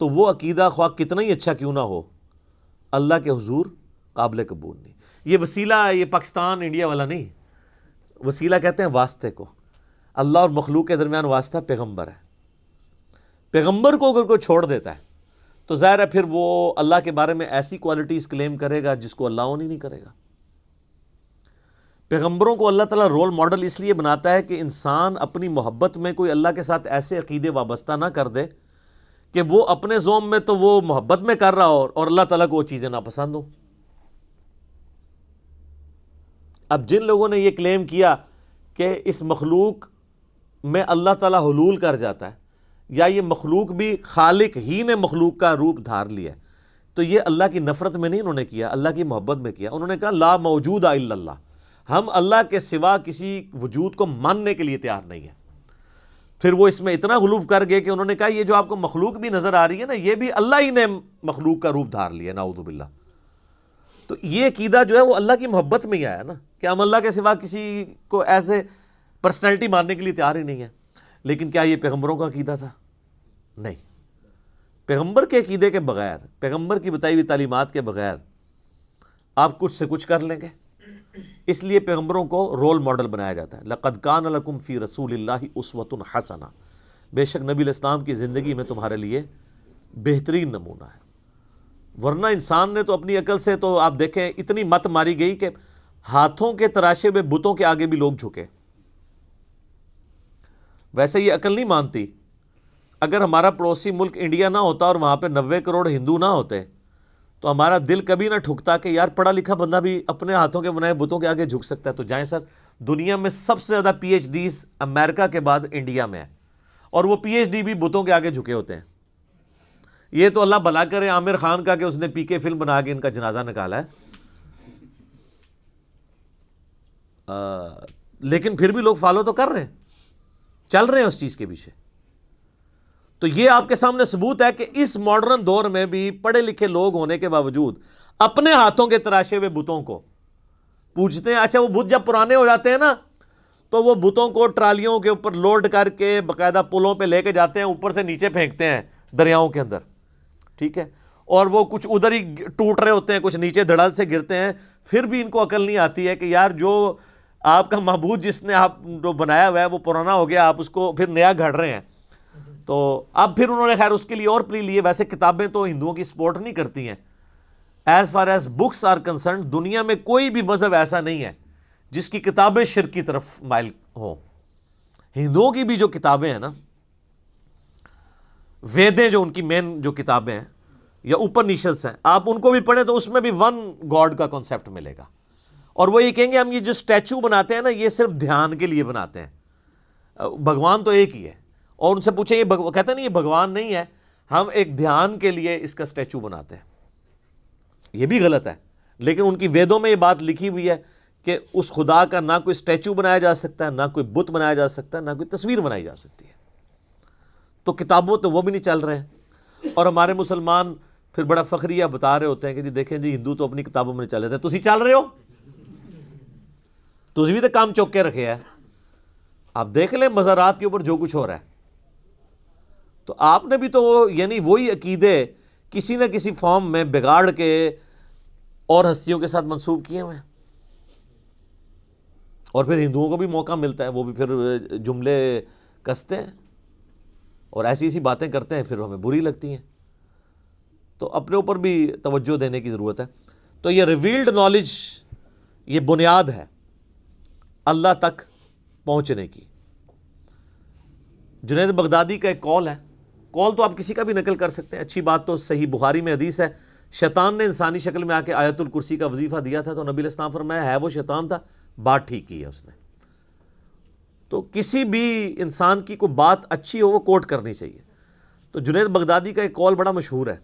[SPEAKER 1] تو وہ عقیدہ خواہ کتنا ہی اچھا کیوں نہ ہو اللہ کے حضور قابل قبول نہیں. یہ وسیلہ یہ پاکستان انڈیا والا نہیں, وسیلہ کہتے ہیں واسطے کو. اللہ اور مخلوق کے درمیان واسطہ پیغمبر ہے. پیغمبر کو اگر کوئی چھوڑ دیتا ہے تو ظاہر ہے پھر وہ اللہ کے بارے میں ایسی کوالٹیز کلیم کرے گا جس کو اللہ اون ہی نہیں کرے گا. پیغمبروں کو اللہ تعالیٰ رول ماڈل اس لیے بناتا ہے کہ انسان اپنی محبت میں کوئی اللہ کے ساتھ ایسے عقیدے وابستہ نہ کر دے کہ وہ اپنے زوم میں تو وہ محبت میں کر رہا ہو اور اللہ تعالیٰ کو وہ چیزیں ناپسند ہوں. اب جن لوگوں نے یہ کلیم کیا کہ اس مخلوق میں اللہ تعالیٰ حلول کر جاتا ہے یا یہ مخلوق بھی خالق ہی نے مخلوق کا روپ دھار لیا ہے، تو یہ اللہ کی نفرت میں نہیں انہوں نے کیا، اللہ کی محبت میں کیا. انہوں نے کہا لا موجود الا اللہ، ہم اللہ کے سوا کسی وجود کو ماننے کے لیے تیار نہیں ہیں. پھر وہ اس میں اتنا غلو کر گئے کہ انہوں نے کہا یہ جو آپ کو مخلوق بھی نظر آ رہی ہے نا، یہ بھی اللہ ہی نے مخلوق کا روپ دھار لیا، نعوذ باللہ. تو یہ عقیدہ جو ہے وہ اللہ کی محبت میں ہی آیا نا، کہ ہم اللہ کے سوا کسی کو ایسے پرسنالٹی ماننے کے لیے تیار ہی نہیں ہے. لیکن کیا یہ پیغمبروں کا عقیدہ تھا؟ نہیں. پیغمبر کے عقیدے کے بغیر، پیغمبر کی بتائی ہوئی تعلیمات کے بغیر آپ کچھ سے کچھ کر لیں گے. اس لیے پیغمبروں کو رول ماڈل بنایا جاتا ہے. لَقَدْ كَانَ لَكُمْ فِي رَسُولِ اللَّهِ أُسْوَةٌ حَسَنَةٌ، بے شک نبی الاسلام کی زندگی میں تمہارے لیے بہترین نمونہ ہے. ورنہ انسان نے تو اپنی عقل سے تو آپ دیکھیں اتنی مت ماری گئی کہ ہاتھوں کے تراشے ہوئے بتوں کے آگے بھی لوگ جھکے. ویسے یہ عقل نہیں مانتی. اگر ہمارا پڑوسی ملک انڈیا نہ ہوتا اور وہاں پہ 90 کروڑ ہندو نہ ہوتے تو ہمارا دل کبھی نہ ٹھکتا کہ یار پڑھا لکھا بندہ بھی اپنے ہاتھوں کے بنائے بتوں کے آگے جھک سکتا ہے. تو جائیں سر، دنیا میں سب سے زیادہ پی ایچ ڈیز امریکہ کے بعد انڈیا میں ہے، اور وہ پی ایچ ڈی بھی بتوں کے آگے جھکے ہوتے ہیں. یہ تو اللہ بھلا کرے عامر خان کا کہ اس نے پی کے فلم بنا کے ان کا جنازہ نکالا ہے. لیکن پھر بھی لوگ فالو تو کر رہے ہیں، چل رہے ہیں اس چیز کے پیچھے. تو یہ آپ کے سامنے ثبوت ہے کہ اس ماڈرن دور میں بھی پڑھے لکھے لوگ ہونے کے باوجود اپنے ہاتھوں کے تراشے ہوئے بتوں کو پوجتے ہیں. اچھا، وہ بت جب پرانے ہو جاتے ہیں نا تو وہ بتوں کو ٹرالیوں کے اوپر لوڈ کر کے باقاعدہ پلوں پہ لے کے جاتے ہیں، اوپر سے نیچے پھینکتے ہیں دریاؤں کے اندر، ٹھیک ہے. اور وہ کچھ ادھر ہی ٹوٹ رہے ہوتے ہیں، کچھ نیچے دھڑل سے گرتے ہیں. پھر بھی ان کو عقل نہیں آتی ہے کہ یار جو آپ کا معبود جس نے آپ جو بنایا ہوا ہے وہ پرانا ہو گیا، آپ اس کو پھر نیا گھڑ رہے ہیں. تو اب پھر انہوں نے خیر اس کے لیے اور پلی لیے. ویسے کتابیں تو ہندوؤں کی سپورٹ نہیں کرتی ہیں. As far as books are concerned دنیا میں کوئی بھی مذہب ایسا نہیں ہے جس کی کتابیں شرک کی طرف مائل ہوں. ہندوؤں کی بھی جو کتابیں ہیں نا، ویدیں جو ان کی مین جو کتابیں ہیں یا اپنیشدس ہیں، آپ ان کو بھی پڑھیں تو اس میں بھی ون گاڈ کا کنسیپٹ ملے گا. اور وہ یہ کہیں گے ہم یہ جو اسٹیچو بناتے ہیں نا یہ صرف دھیان کے لیے بناتے ہیں، بھگوان تو ایک ہی ہے. اور ان سے پوچھیں یہ کہتے ہیں نہیں یہ بھگوان نہیں ہے، ہم ایک دھیان کے لیے اس کا اسٹیچو بناتے ہیں. یہ بھی غلط ہے. لیکن ان کی ویدوں میں یہ بات لکھی ہوئی ہے کہ اس خدا کا نہ کوئی اسٹیچو بنایا جا سکتا ہے، نہ کوئی بت بنایا جا سکتا ہے، نہ کوئی تصویر بنائی جا سکتی ہے. تو کتابوں تو وہ بھی نہیں چل رہے ہیں. اور ہمارے مسلمان پھر بڑا فخریہ بتا رہے ہوتے ہیں کہ جی دیکھیں جی ہندو تو اپنی کتابوں میں نہیں چل رہے تھے، تسی چل رہے ہو، تسی بھی تو کام چوک کے رکھے ہے. آپ دیکھ لیں مزارات کے اوپر جو کچھ ہو رہا ہے. تو آپ نے بھی تو یعنی وہی عقیدے کسی نہ کسی فارم میں بگاڑ کے اور ہستیوں کے ساتھ منسوب کیے ہوئے ہیں. اور پھر ہندوؤں کو بھی موقع ملتا ہے، وہ بھی پھر جملے کستے ہیں اور ایسی ایسی باتیں کرتے ہیں، پھر ہمیں بری لگتی ہیں. تو اپنے اوپر بھی توجہ دینے کی ضرورت ہے. تو یہ ریویلڈ نالج یہ بنیاد ہے اللہ تک پہنچنے کی. جنید بغدادی کا ایک قول ہے، قول تو آپ کسی کا بھی نقل کر سکتے ہیں. اچھی بات تو صحیح بخاری میں حدیث ہے، شیطان نے انسانی شکل میں آ کے آیت الکرسی کا وظیفہ دیا تھا تو نبی علیہ السلام فرمایا ہے وہ شیطان تھا، بات ٹھیک کی ہے اس نے. تو کسی بھی انسان کی کوئی بات اچھی ہو وہ کوٹ کرنی چاہیے. تو جنید بغدادی کا ایک قول بڑا مشہور ہے.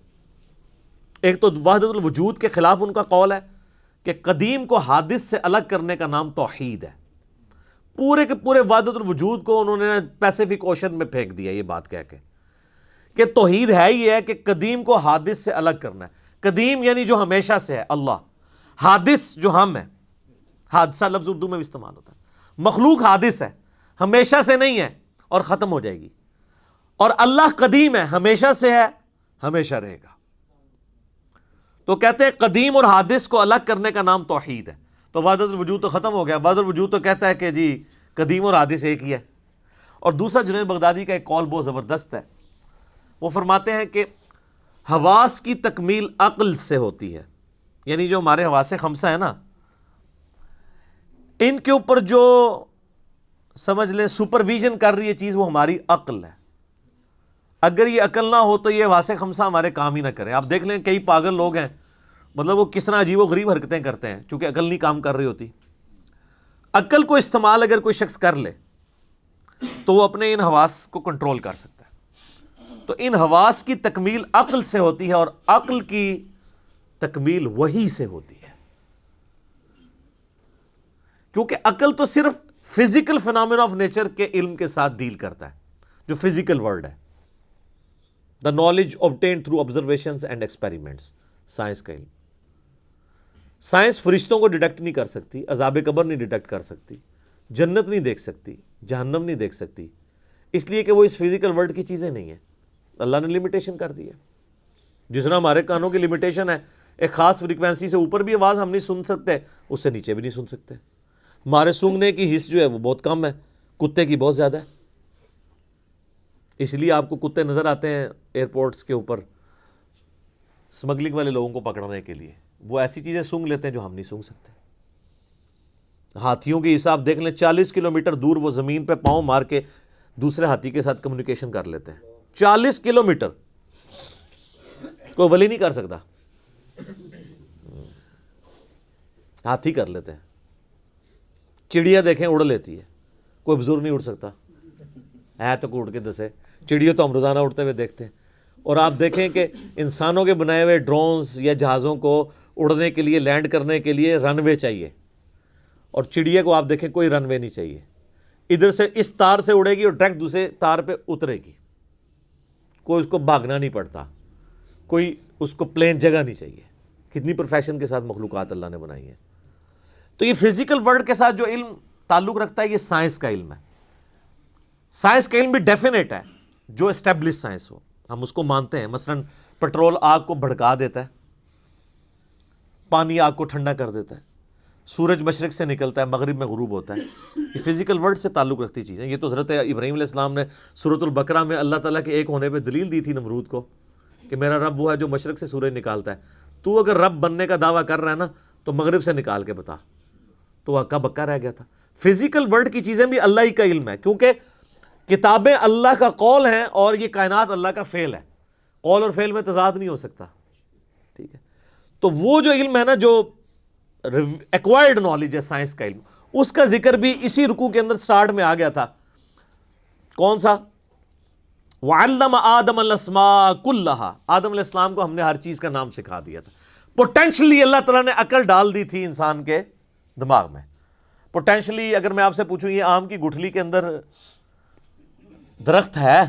[SPEAKER 1] ایک تو وحدت الوجود کے خلاف ان کا قول ہے کہ قدیم کو حادث سے الگ کرنے کا نام توحید ہے. پورے کے پورے وحدت الوجود کو انہوں نے پیسیفک اوشن میں پھینک دیا یہ بات کہہ کے کہ توحید ہے یہ ہے کہ قدیم کو حادث سے الگ کرنا ہے. قدیم یعنی جو ہمیشہ سے ہے اللہ، حادث جو ہم ہیں، حادثہ لفظ اردو میں بھی استعمال ہوتا ہے. مخلوق حادث ہے، ہمیشہ سے نہیں ہے اور ختم ہو جائے گی. اور اللہ قدیم ہے، ہمیشہ سے ہے، ہمیشہ رہے گا. تو کہتے ہیں قدیم اور حادث کو الگ کرنے کا نام توحید ہے. تو وحدت الوجود تو ختم ہو گیا. وحدت الوجود تو کہتا ہے کہ جی قدیم اور حادث ایک ہی ہے. اور دوسرا جنید بغدادی کا ایک قول بہت زبردست ہے، وہ فرماتے ہیں کہ حواس کی تکمیل عقل سے ہوتی ہے، یعنی جو ہمارے حواس خمسہ ہیں نا، ان کے اوپر جو سمجھ لیں سپرویژن کر رہی ہے چیز وہ ہماری عقل ہے. اگر یہ عقل نہ ہو تو یہ حواس خمسہ ہمارے کام ہی نہ کریں. آپ دیکھ لیں کئی پاگل لوگ ہیں، مطلب وہ کس طرح عجیب و غریب حرکتیں کرتے ہیں چونکہ عقل نہیں کام کر رہی ہوتی. عقل کو استعمال اگر کوئی شخص کر لے تو وہ اپنے ان حواس کو کنٹرول کر سکتا ہے. تو ان حواس کی تکمیل عقل سے ہوتی ہے اور عقل کی تکمیل وحی سے ہوتی ہے، کیونکہ عقل تو صرف فزیکل فینامنا آف نیچر کے علم کے ساتھ ڈیل کرتا ہے، جو فزیکل ورلڈ ہے. The knowledge obtained through observations and experiments, science کا علم. سائنس فرشتوں کو ڈیٹیکٹ نہیں کر سکتی، عذاب قبر نہیں ڈیٹیکٹ کر سکتی، جنت نہیں دیکھ سکتی، جہنم نہیں دیکھ سکتی، اس لیے کہ وہ اس فزیکل ورلڈ کی چیزیں نہیں ہیں. اللہ نے لمیٹیشن کر دی ہے. جس طرح ہمارے کانوں کی لمیٹیشن ہے، ایک خاص فریکوینسی سے اوپر بھی آواز ہم نہیں سن سکتے، اس سے نیچے بھی نہیں سن سکتے. ہمارے سونگنے کی حص جو ہے وہ بہت کم ہے، کتے کی بہت زیادہ ہے. اس لیے آپ کو کتے نظر آتے ہیں ایئرپورٹس کے اوپر سمگلنگ والے لوگوں کو پکڑنے کے لیے. وہ ایسی چیزیں سونگ لیتے ہیں جو ہم نہیں سونگ سکتے. ہاتھیوں کی حساب دیکھ لیں، 40 کلومیٹر دور وہ زمین پہ پاؤں مار کے دوسرے ہاتھی کے ساتھ کمیونیکیشن کر لیتے ہیں. 40 کلومیٹر کوئی ولی نہیں کر سکتا، ہاتھی کر لیتے ہیں. چڑیا دیکھیں اڑ لیتی ہے، کوئی بزرگ نہیں اڑ سکتا ہے تو کوئی اڑ کے دسے. چڑیوں تو ہم روزانہ اڑتے ہوئے دیکھتے ہیں. اور آپ دیکھیں کہ انسانوں کے بنائے ہوئے ڈرونز یا جہازوں کو اڑنے کے لیے، لینڈ کرنے کے لیے رن وے چاہیے، اور چڑیا کو آپ دیکھیں کوئی رن وے نہیں چاہیے. ادھر سے اس تار سے اڑے گی اور ڈائریکٹ دوسرے تار پہ اترے گی، کوئی اس کو بھاگنا نہیں پڑتا، کوئی اس کو پلین جگہ نہیں چاہیے. کتنی پروفیشن کے ساتھ مخلوقات اللہ نے بنائی ہیں. تو یہ فزیکل ورلڈ کے ساتھ جو علم تعلق رکھتا ہے یہ سائنس کا علم ہے. سائنس کا علم بھی ڈیفینیٹ ہے، جو اسٹیبلش سائنس ہو ہم اس کو مانتے ہیں. مثلا پٹرول آگ کو بھڑکا دیتا ہے، پانی آگ کو ٹھنڈا کر دیتا ہے، سورج مشرق سے نکلتا ہے مغرب میں غروب ہوتا ہے. یہ فزیکل ورلڈ سے تعلق رکھتی چیزیں. یہ تو حضرت ابراہیم علیہ السلام نے سورۃ البقرہ میں اللہ تعالیٰ کے ایک ہونے پہ دلیل دی تھی نمرود کو کہ میرا رب وہ ہے جو مشرق سے سورج نکالتا ہے. تو اگر رب بننے کا دعویٰ کر رہا ہے نا تو مغرب سے نکال کے بتا. تو ہکا بکا رہ گیا تھا. فزیکل ورلڈ کی چیزیں بھی اللہ ہی کا علم ہے، کیونکہ کتابیں اللہ کا قول ہیں اور یہ کائنات اللہ کا فعل ہے. قول اور فعل میں تضاد نہیں ہو سکتا. ٹھیک ہے، تو وہ جو علم ہے نا، جو ایکوائرڈ نالج ہے سائنس کا علم، اس کا ذکر بھی اسی رکوع کے اندر سٹارٹ میں آ گیا تھا. کون سا؟ وَعَلَّمَ آدَمَ الْأَسْمَاءَ كُلَّهَا. آدم علیہ السلام کو ہم نے ہر چیز کا نام سکھا دیا تھا. پوٹینشلی اللہ تعالیٰ نے عقل ڈال دی تھی انسان کے دماغ میں. پوٹینشلی اگر میں آپ سے پوچھوں یہ آم کی گٹھلی کے اندر درخت ہے،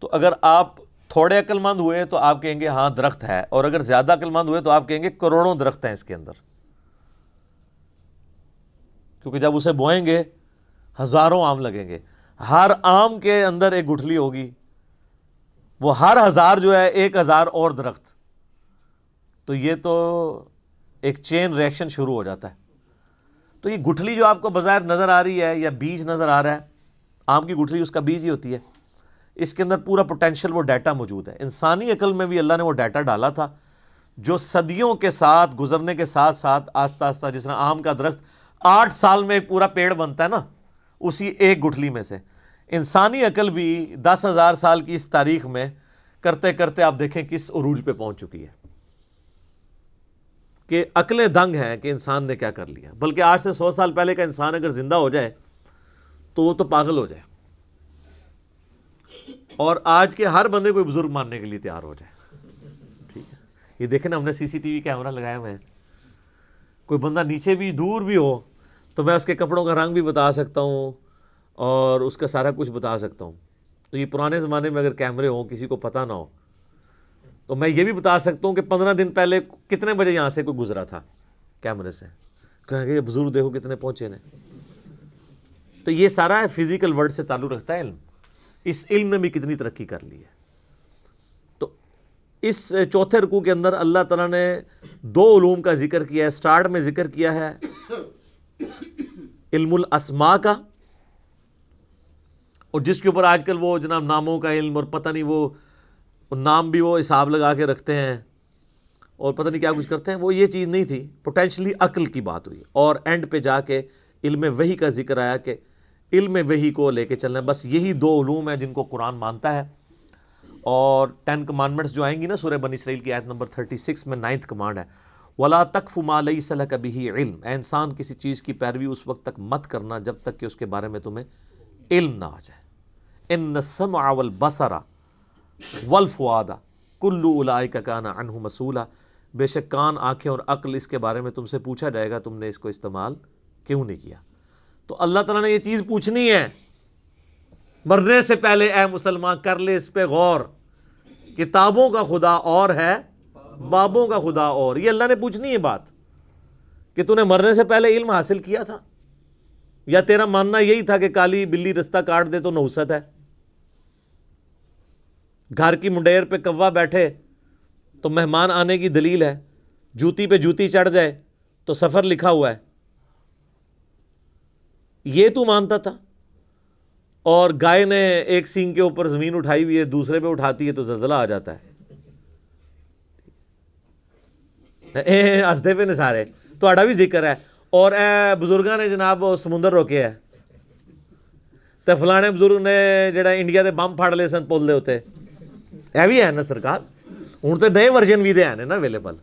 [SPEAKER 1] تو اگر آپ تھوڑے عقل مند ہوئے تو آپ کہیں گے ہاں درخت ہے، اور اگر زیادہ عقل مند ہوئے تو آپ کہیں گے کروڑوں درخت ہیں اس کے اندر. کیونکہ جب اسے بوئیں گے ہزاروں آم لگیں گے، ہر آم کے اندر ایک گٹھلی ہوگی، وہ ہر ہزار جو ہے 1000 اور درخت. تو یہ تو ایک چین ریئیکشن شروع ہو جاتا ہے. تو یہ گٹھلی جو آپ کو بظاہر نظر آ رہی ہے یا بیج نظر آ رہا ہے، آم کی گٹھلی اس کا بیج ہی ہوتی ہے. اس کے اندر پورا پوٹینشیل وہ ڈیٹا موجود ہے. انسانی عقل میں بھی اللہ نے وہ ڈیٹا ڈالا تھا جو صدیوں کے ساتھ گزرنے کے ساتھ ساتھ آہستہ آہستہ، جس طرح آم کا درخت 8 سال میں ایک پورا پیڑ بنتا ہے نا، اسی ایک گٹھلی میں سے انسانی عقل بھی 10,000 سال کی اس تاریخ میں کرتے کرتے آپ دیکھیں کس عروج پہ پہنچ چکی ہے کہ عقلیں دنگ ہیں کہ انسان نے کیا کر لیا. بلکہ آج سے 100 سال پہلے کا انسان اگر زندہ ہو جائے تو وہ تو پاگل ہو جائے، اور آج کے ہر بندے کوئی بزرگ ماننے کے لیے تیار ہو جائے. ٹھیک ہے، یہ دیکھیں نا، ہم نے CCTV کیمرہ لگائے ہوئے ہیں. کوئی بندہ نیچے بھی دور بھی ہو تو میں اس کے کپڑوں کا رنگ بھی بتا سکتا ہوں اور اس کا سارا کچھ بتا سکتا ہوں. تو یہ پرانے زمانے میں اگر کیمرے ہوں کسی کو پتہ نہ ہو تو میں یہ بھی بتا سکتا ہوں کہ 15 دن پہلے کتنے بجے یہاں سے کوئی گزرا تھا کیمرے سے. کہیں گے یہ بزرگ دیکھو کتنے پہنچے نے. تو یہ سارا فزیکل ورلڈ سے تعلق رکھتا ہے علم. اس علم نے بھی کتنی ترقی کر لی ہے. تو اس چوتھے رکوع کے اندر اللہ تعالیٰ نے 2 علوم کا ذکر کیا ہے. سٹارٹ میں ذکر کیا ہے علم الاسماء کا، اور جس کے اوپر آج کل وہ جناب ناموں کا علم اور پتہ نہیں وہ نام بھی وہ حساب لگا کے رکھتے ہیں اور پتہ نہیں کیا کچھ کرتے ہیں، وہ یہ چیز نہیں تھی، پوٹینشلی عقل کی بات ہوئی، اور اینڈ پہ جا کے علم وحی کا ذکر آیا کہ علم وحی کو لے کے چلنا ہے۔ بس یہی دو علوم ہیں جن کو قرآن مانتا ہے۔ اور 10 کمانڈمنٹس جو آئیں گی نا سورہ بنی اسرائیل کی آیت نمبر 36 میں 9th کمانڈ ہے، وَلَا تَقْفُ مَا لَيْسَ لَكَ بِهِ عِلْم، اے انسان کسی چیز کی پیروی اس وقت تک مت کرنا جب تک کہ اس کے بارے میں تمہیں علم نہ آ جائے۔ إِنَّ السَّمْعَ وَالْبَصَرَ وَالْفُؤَادَ كُلُّ أُولَٰئِكَ كَانَ عَنْهُ مَسْئُولًا، بے شک کان، آنکھیں اور عقل اس کے بارے میں تم سے پوچھا جائے گا تم نے اس کو استعمال کیوں نہیں کیا۔ تو اللہ تعالیٰ نے یہ چیز پوچھنی ہے مرنے سے پہلے۔ اے مسلمان کر لے اس پہ غور، کتابوں کا خدا اور ہے، بابوں کا خدا اور۔ یہ اللہ نے پوچھنی ہے بات کہ تو نے مرنے سے پہلے علم حاصل کیا تھا، یا تیرا ماننا یہی تھا کہ کالی بلی رستہ کاٹ دے تو نحوست ہے، گھر کی منڈیر پہ کوا بیٹھے تو مہمان آنے کی دلیل ہے، جوتی پہ جوتی چڑھ جائے تو سفر لکھا ہوا ہے، یہ تو مانتا تھا؟ اور گائے نے ایک سینگ کے اوپر زمین اٹھائی ہوئی ہے، دوسرے پہ اٹھاتی ہے تو زلزلہ آ جاتا ہے۔ ہسدے پہ نے سارے تہاڈا بھی ذکر ہے، اور اے بزرگاں نے جناب وہ سمندر روکے ہے، تے فلانے بزرگ نے جڑا انڈیا دے بم پھاڑ لے سن پل دے ہوتے، اے بھی ہے نا سرکار۔ ہوں تو نئے ورژن بھی دے ہیں نا اویلیبل۔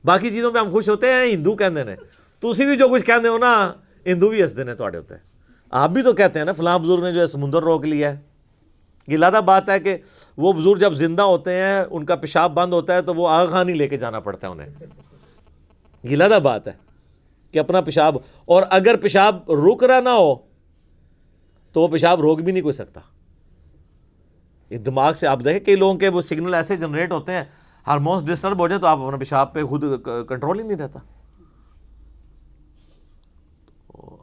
[SPEAKER 1] باقی چیزوں پہ ہم خوش ہوتے ہیں، ہندو کہندے نے، تسی بھی جو کچھ کہندے ہو نا ہندو بھی ہسدے نے تہاڈے ہوتے۔ آپ بھی تو کہتے ہیں نا فلاں بزرگ نے جو ہے سمندر روک لیا ہے۔ یہ لادہ بات ہے کہ وہ بزرگ جب زندہ ہوتے ہیں ان کا پیشاب بند ہوتا ہے تو وہ آغا خان ہی لے کے جانا پڑتا ہے انہیں۔ یہ لادہ بات ہے کہ اپنا پیشاب، اور اگر پیشاب رک رہا نہ ہو تو وہ پیشاب روک بھی نہیں کوئی سکتا۔ یہ دماغ سے آپ دیکھیں کئی لوگوں کے وہ سگنل ایسے جنریٹ ہوتے ہیں، ہارمونس ڈسٹرب ہو جائیں تو آپ اپنا پیشاب پہ خود کنٹرول ہی نہیں رہتا۔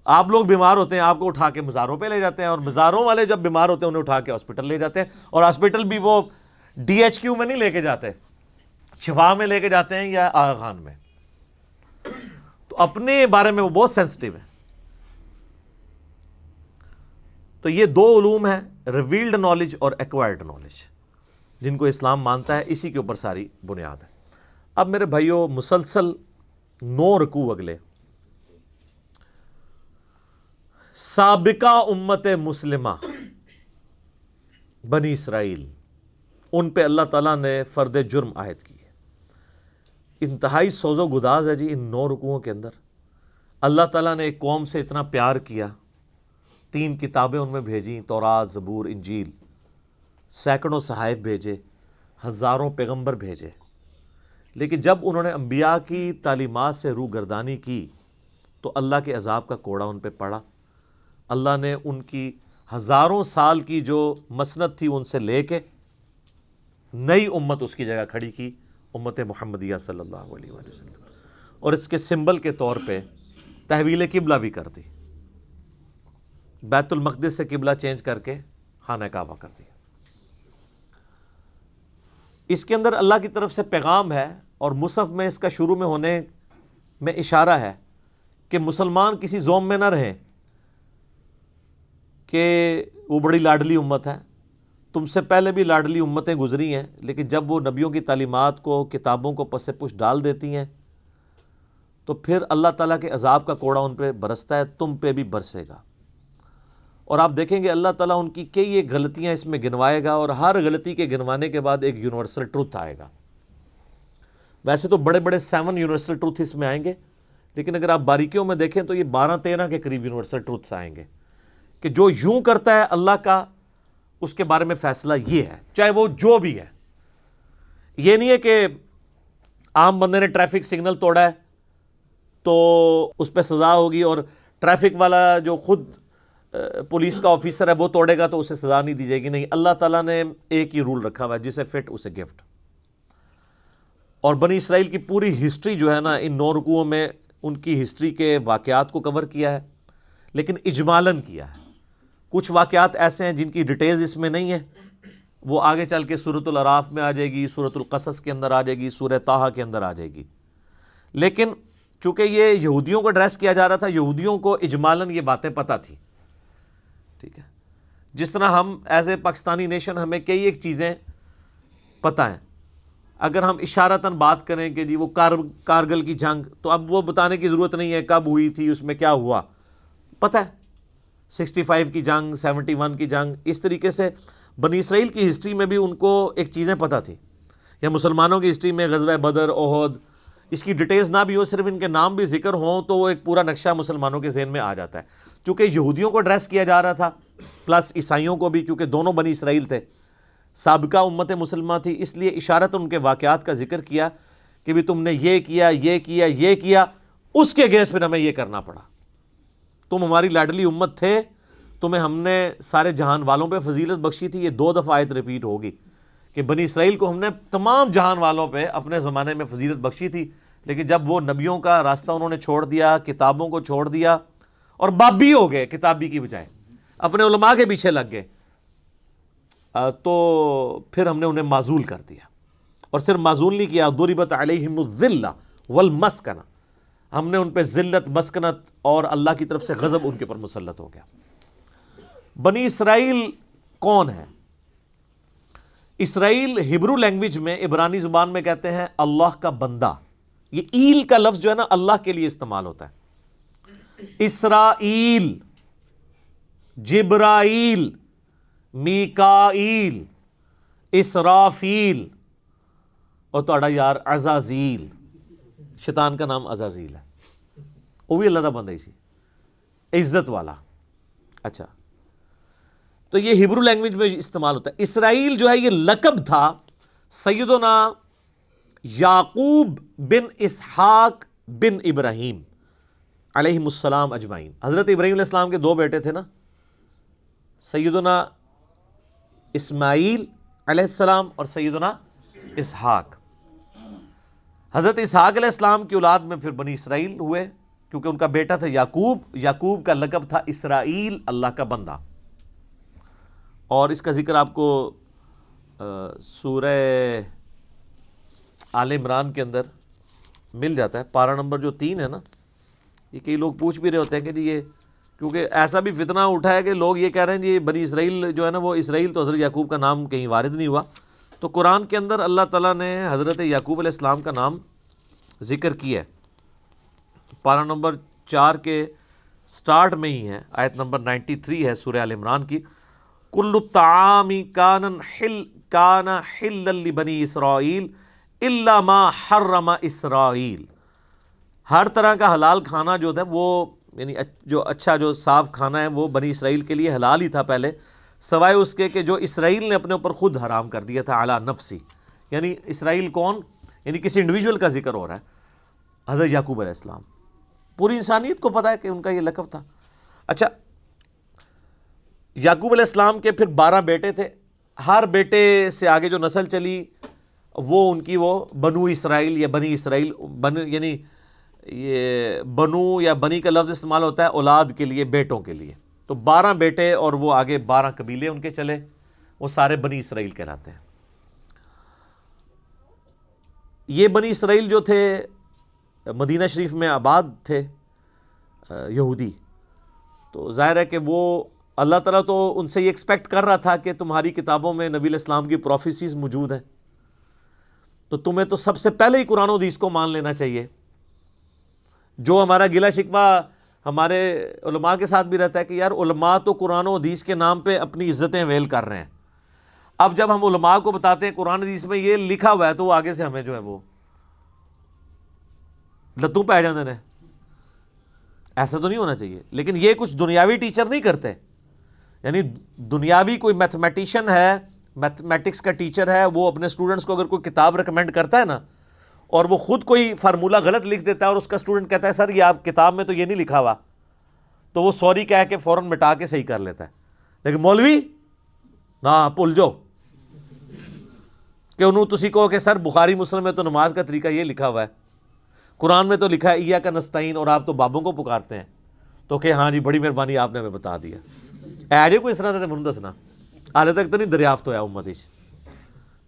[SPEAKER 1] آپ لوگ بیمار ہوتے ہیں، آپ کو اٹھا کے مزاروں پہ لے جاتے ہیں، اور مزاروں والے جب بیمار ہوتے ہیں انہیں اٹھا کے ہاسپٹل لے جاتے ہیں، اور ہاسپٹل بھی وہ DHQ میں نہیں لے کے جاتے، شفا میں لے کے جاتے ہیں یا آغا خان میں۔ تو اپنے بارے میں وہ بہت سینسٹیو ہے۔ تو یہ دو علوم ہیں، ریویلڈ نالج اور ایکوائرڈ نالج، جن کو اسلام مانتا ہے، اسی کے اوپر ساری بنیاد ہے۔ اب میرے بھائیوں مسلسل 9 رکوع اگلے سابقہ امت مسلمہ بنی اسرائیل، ان پہ اللہ تعالیٰ نے فرد جرم عائد کی ہے۔ انتہائی سوز و گداز ہے جی ان 9 رکوعوں کے اندر۔ اللہ تعالیٰ نے ایک قوم سے اتنا پیار کیا، 3 کتابیں ان میں بھیجیں، تورات، زبور، انجیل، سینکڑوں صحائف بھیجے، ہزاروں پیغمبر بھیجے، لیکن جب انہوں نے انبیاء کی تعلیمات سے روگردانی کی تو اللہ کے عذاب کا کوڑا ان پہ پڑا۔ اللہ نے ان کی ہزاروں سال کی جو مسند تھی ان سے لے کے نئی امت اس کی جگہ کھڑی کی، امت محمدیہ صلی اللہ علیہ وآلہ وسلم، اور اس کے سمبل کے طور پہ تحویل قبلہ بھی کر دی، بیت المقدس سے قبلہ چینج کر کے خانہ کعبہ کر دیا۔ اس کے اندر اللہ کی طرف سے پیغام ہے، اور مصحف میں اس کا شروع میں ہونے میں اشارہ ہے کہ مسلمان کسی زوم میں نہ رہیں کہ وہ بڑی لاڈلی امت ہے۔ تم سے پہلے بھی لاڈلی امتیں گزری ہیں، لیکن جب وہ نبیوں کی تعلیمات کو، کتابوں کو پس پش ڈال دیتی ہیں تو پھر اللہ تعالیٰ کے عذاب کا کوڑا ان پہ برستا ہے، تم پہ بھی برسے گا۔ اور آپ دیکھیں گے اللہ تعالیٰ ان کی کئی ایک غلطیاں اس میں گنوائے گا، اور ہر غلطی کے گنوانے کے بعد ایک یونیورسل ٹروتھ آئے گا۔ ویسے تو بڑے بڑے 7 یونیورسل ٹروتھ اس میں آئیں گے، لیکن اگر آپ باریکیوں میں دیکھیں تو یہ 12-13 کے قریب یونیورسل ٹروتھس آئیں گے کہ جو یوں کرتا ہے اللہ کا اس کے بارے میں فیصلہ یہ ہے، چاہے وہ جو بھی ہے۔ یہ نہیں ہے کہ عام بندے نے ٹریفک سگنل توڑا ہے تو اس پہ سزا ہوگی، اور ٹریفک والا جو خود پولیس کا آفیسر ہے وہ توڑے گا تو اسے سزا نہیں دی جائے گی۔ نہیں، اللہ تعالیٰ نے ایک ہی رول رکھا ہوا ہے، جسے فٹ اسے گفٹ۔ اور بنی اسرائیل کی پوری ہسٹری جو ہے نا ان 9 رکوعوں میں ان کی ہسٹری کے واقعات کو کور کیا ہے، لیکن اجمالاً کیا ہے۔ کچھ واقعات ایسے ہیں جن کی ڈیٹیلز اس میں نہیں ہے، وہ آگے چل کے سورۃ الاعراف میں آ جائے گی، سورۃ القصص کے اندر آ جائے گی، سورہ طٰہٰ کے اندر آ جائے گی۔ لیکن چونکہ یہ یہودیوں کو ایڈریس کیا جا رہا تھا، یہودیوں کو اجمالاً یہ باتیں پتہ تھی، ٹھیک ہے۔ جس طرح ہم ایز اے پاکستانی نیشن ہمیں کئی ایک چیزیں پتہ ہیں، اگر ہم اشارتاً بات کریں کہ جی وہ کارگل کی جنگ، تو اب وہ بتانے کی ضرورت نہیں ہے کب ہوئی تھی، اس میں کیا ہوا، پتہ ہے 65 کی جنگ، 71 کی جنگ. اس طریقے سے بنی اسرائیل کی ہسٹری میں بھی ان کو ایک چیزیں پتہ تھی، یا مسلمانوں کی ہسٹری میں غزوہ بدر، احد، اس کی ڈیٹیلز نہ بھی ہو، صرف ان کے نام بھی ذکر ہوں تو وہ ایک پورا نقشہ مسلمانوں کے ذہن میں آ جاتا ہے. چونکہ یہودیوں کو ایڈریس کیا جا رہا تھا پلس عیسائیوں کو بھی، چونکہ دونوں بنی اسرائیل تھے، سابقہ امت مسلمہ تھی، اس لیے اشارت ان کے واقعات کا ذکر کیا کہ بھی تم نے یہ کیا، یہ کیا، یہ کیا، اس کے اگینسٹ پھر ہمیں یہ کرنا پڑا. تم ہماری لاڈلی امت تھے، تمہیں ہم نے سارے جہان والوں پہ فضیلت بخشی تھی. یہ 2 دفعہ آیت ریپیٹ ہوگی کہ بنی اسرائیل کو ہم نے تمام جہان والوں پہ اپنے زمانے میں فضیلت بخشی تھی، لیکن جب وہ نبیوں کا راستہ انہوں نے چھوڑ دیا، کتابوں کو چھوڑ دیا اور بابی ہو گئے کتابی کی بجائے، اپنے علماء کے پیچھے لگ گئے، تو پھر ہم نے انہیں معزول کر دیا. اور صرف معزول نہیں کیا، ضربت علیہم الذلہ والمسکنہ، ہم نے ان پہ ذلت، مسکنت اور اللہ کی طرف سے غضب ان کے پر مسلط ہو گیا. بنی اسرائیل کون ہے؟ اسرائیل ہبرو لینگویج میں، عبرانی زبان میں کہتے ہیں اللہ کا بندہ. یہ ایل کا لفظ جو ہے نا اللہ کے لیے استعمال ہوتا ہے. اسرائیل، جبرائیل، میکائیل، اسرافیل، اور توڑا یار عزازیل، شیطان کا نام عزازیل ہے، وہ بھی اللہ کا بندہ ہی سی، عزت والا. اچھا، تو یہ ہبرو لینگویج میں استعمال ہوتا ہے. اسرائیل جو ہے یہ لقب تھا سیدنا یعقوب بن اسحاق بن ابراہیم علیہم السلام اجمعین. حضرت ابراہیم علیہ السلام کے 2 بیٹے تھے نا، سیدنا اسماعیل علیہ السلام اور سیدنا اسحاق. حضرت اسحاق علیہ السلام کی اولاد میں پھر بنی اسرائیل ہوئے، کیونکہ ان کا بیٹا تھا یعقوب. یعقوب کا لقب تھا اسرائیل، اللہ کا بندہ. اور اس کا ذکر آپ کو سورہ آل عمران کے اندر مل جاتا ہے، پارہ نمبر جو 3 ہے نا. یہ کئی لوگ پوچھ بھی رہے ہوتے ہیں کہ جی یہ، کیونکہ ایسا بھی فتنہ اٹھا ہے کہ لوگ یہ کہہ رہے ہیں جی بنی اسرائیل جو ہے نا وہ اسرائیل، تو حضرت یعقوب کا نام کہیں وارد نہیں ہوا. تو قرآن کے اندر اللہ تعالیٰ نے حضرت یعقوب علیہ السلام کا نام ذکر کیا ہے، پارہ نمبر 4 کے سٹارٹ میں ہی ہے، آیت نمبر 93 ہے سورہ آل عمران کی. کل الطعام کان حلا لبنی اسرائیل الا ما حرم اسرائیل. ہر طرح کا حلال کھانا جو تھا وہ، یعنی جو اچھا جو صاف کھانا ہے وہ بنی اسرائیل کے لیے حلال ہی تھا پہلے، سوائے اس کے کہ جو اسرائیل نے اپنے اوپر خود حرام کر دیا تھا، علی نفسی. یعنی اسرائیل کون؟ یعنی کسی انڈیویجول کا ذکر ہو رہا ہے، حضرت یعقوب علیہ السلام. پوری انسانیت کو پتہ ہے کہ ان کا یہ لقب تھا. اچھا، یعقوب علیہ السلام کے پھر 12 بیٹے تھے. ہر بیٹے سے آگے جو نسل چلی وہ ان کی وہ بنو اسرائیل یا بنی اسرائیل، یعنی یہ بنو یا بنی کا لفظ استعمال ہوتا ہے اولاد کے لیے، بیٹوں کے لیے. تو 12 بیٹے اور وہ آگے 12 قبیلے ان کے چلے، وہ سارے بنی اسرائیل کہلاتے ہیں. یہ بنی اسرائیل جو تھے مدینہ شریف میں آباد تھے یہودی. تو ظاہر ہے کہ وہ اللہ تعالیٰ تو ان سے یہ ایکسپیکٹ کر رہا تھا کہ تمہاری کتابوں میں نبی علیہ السلام کی پروفیسیز موجود ہیں، تو تمہیں تو سب سے پہلے ہی قرآن و حدیث کو مان لینا چاہیے. جو ہمارا گلہ شکوہ ہمارے علماء کے ساتھ بھی رہتا ہے کہ یار علماء تو قرآن و حدیث کے نام پہ اپنی عزتیں ویل کر رہے ہیں. اب جب ہم علماء کو بتاتے ہیں قرآن حدیث میں یہ لکھا ہوا ہے، تو وہ آگے سے ہمیں جو ہے وہ لتوں پہ آ جاندے ہیں. ایسا تو نہیں ہونا چاہیے. لیکن یہ کچھ دنیاوی ٹیچر نہیں کرتے، یعنی دنیاوی کوئی میتھمیٹیشین ہے، میتھمیٹکس کا ٹیچر ہے، وہ اپنے اسٹوڈنٹس کو اگر کوئی کتاب ریکمینڈ کرتا ہے نا، اور وہ خود کوئی فارمولہ غلط لکھ دیتا ہے اور اس کا اسٹوڈنٹ کہتا ہے سر یہ آپ کتاب میں تو یہ نہیں لکھا ہوا، تو وہ سوری کہہ کے فوراً مٹا کے صحیح کر لیتا ہے. لیکن مولوی نہ بھول جاؤ کہ انہوں تسی کہو کہ سر بخاری مسلم میں تو نماز کا طریقہ یہ لکھا ہوا ہے، قرآن میں تو لکھا ہے ایاک نستعین، اور آپ تو بابوں کو پکارتے ہیں، تو کہ ہاں جی بڑی مہربانی آپ نے ہمیں بتا دیا. ایجے کوئی اس طرح تھا من دسنا حالے تک تو نہیں دریافت ہوا امت.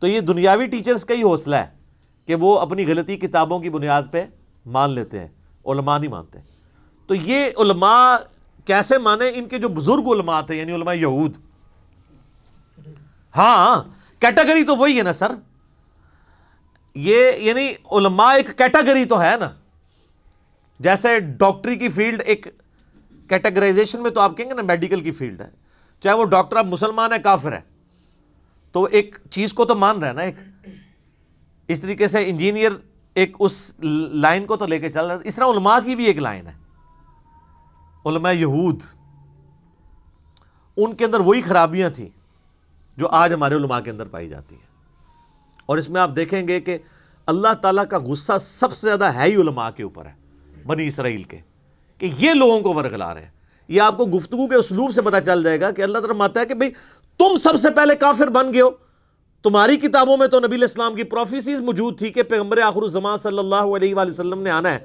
[SPEAKER 1] تو یہ دنیاوی ٹیچرز کا ہی حوصلہ ہے کہ وہ اپنی غلطی کتابوں کی بنیاد پہ مان لیتے ہیں، علماء نہیں مانتے. تو یہ علماء کیسے مانے؟ ان کے جو بزرگ علماء تھے، یعنی علماء یہود، ہاں کیٹیگری تو وہی ہے نا سر، یہ یعنی علماء ایک کیٹیگری تو ہے نا، جیسے ڈاکٹری کی فیلڈ ایک کیٹیگرائزیشن میں تو آپ کہیں گے نا میڈیکل کی فیلڈ ہے، چاہے وہ ڈاکٹر اب مسلمان ہے کافر ہے تو ایک چیز کو تو مان رہا ہے نا، ایک اس طریقے سے انجینئر ایک اس لائن کو تو لے کے چل رہا ہے، اس طرح علماء کی بھی ایک لائن ہے، علماء یہود ان کے اندر وہی خرابیاں تھیں جو آج ہمارے علماء کے اندر پائی جاتی ہیں، اور اس میں آپ دیکھیں گے کہ اللہ تعالیٰ کا غصہ سب سے زیادہ ہے ہی علماء کے اوپر ہے، بنی اسرائیل کے، کہ یہ لوگوں کو ورگلا رہے ہیں۔ یہ آپ کو گفتگو کے اسلوب سے پتہ چل جائے گا کہ اللہ تعالیٰ فرماتا ہے کہ بھئی تم سب سے پہلے کافر بن گئے ہو، تمہاری کتابوں میں تو نبی علیہ السلام کی پروفیسیز موجود تھی کہ پیغمبر آخر الزمان صلی اللہ علیہ وآلہ وسلم نے آنا ہے،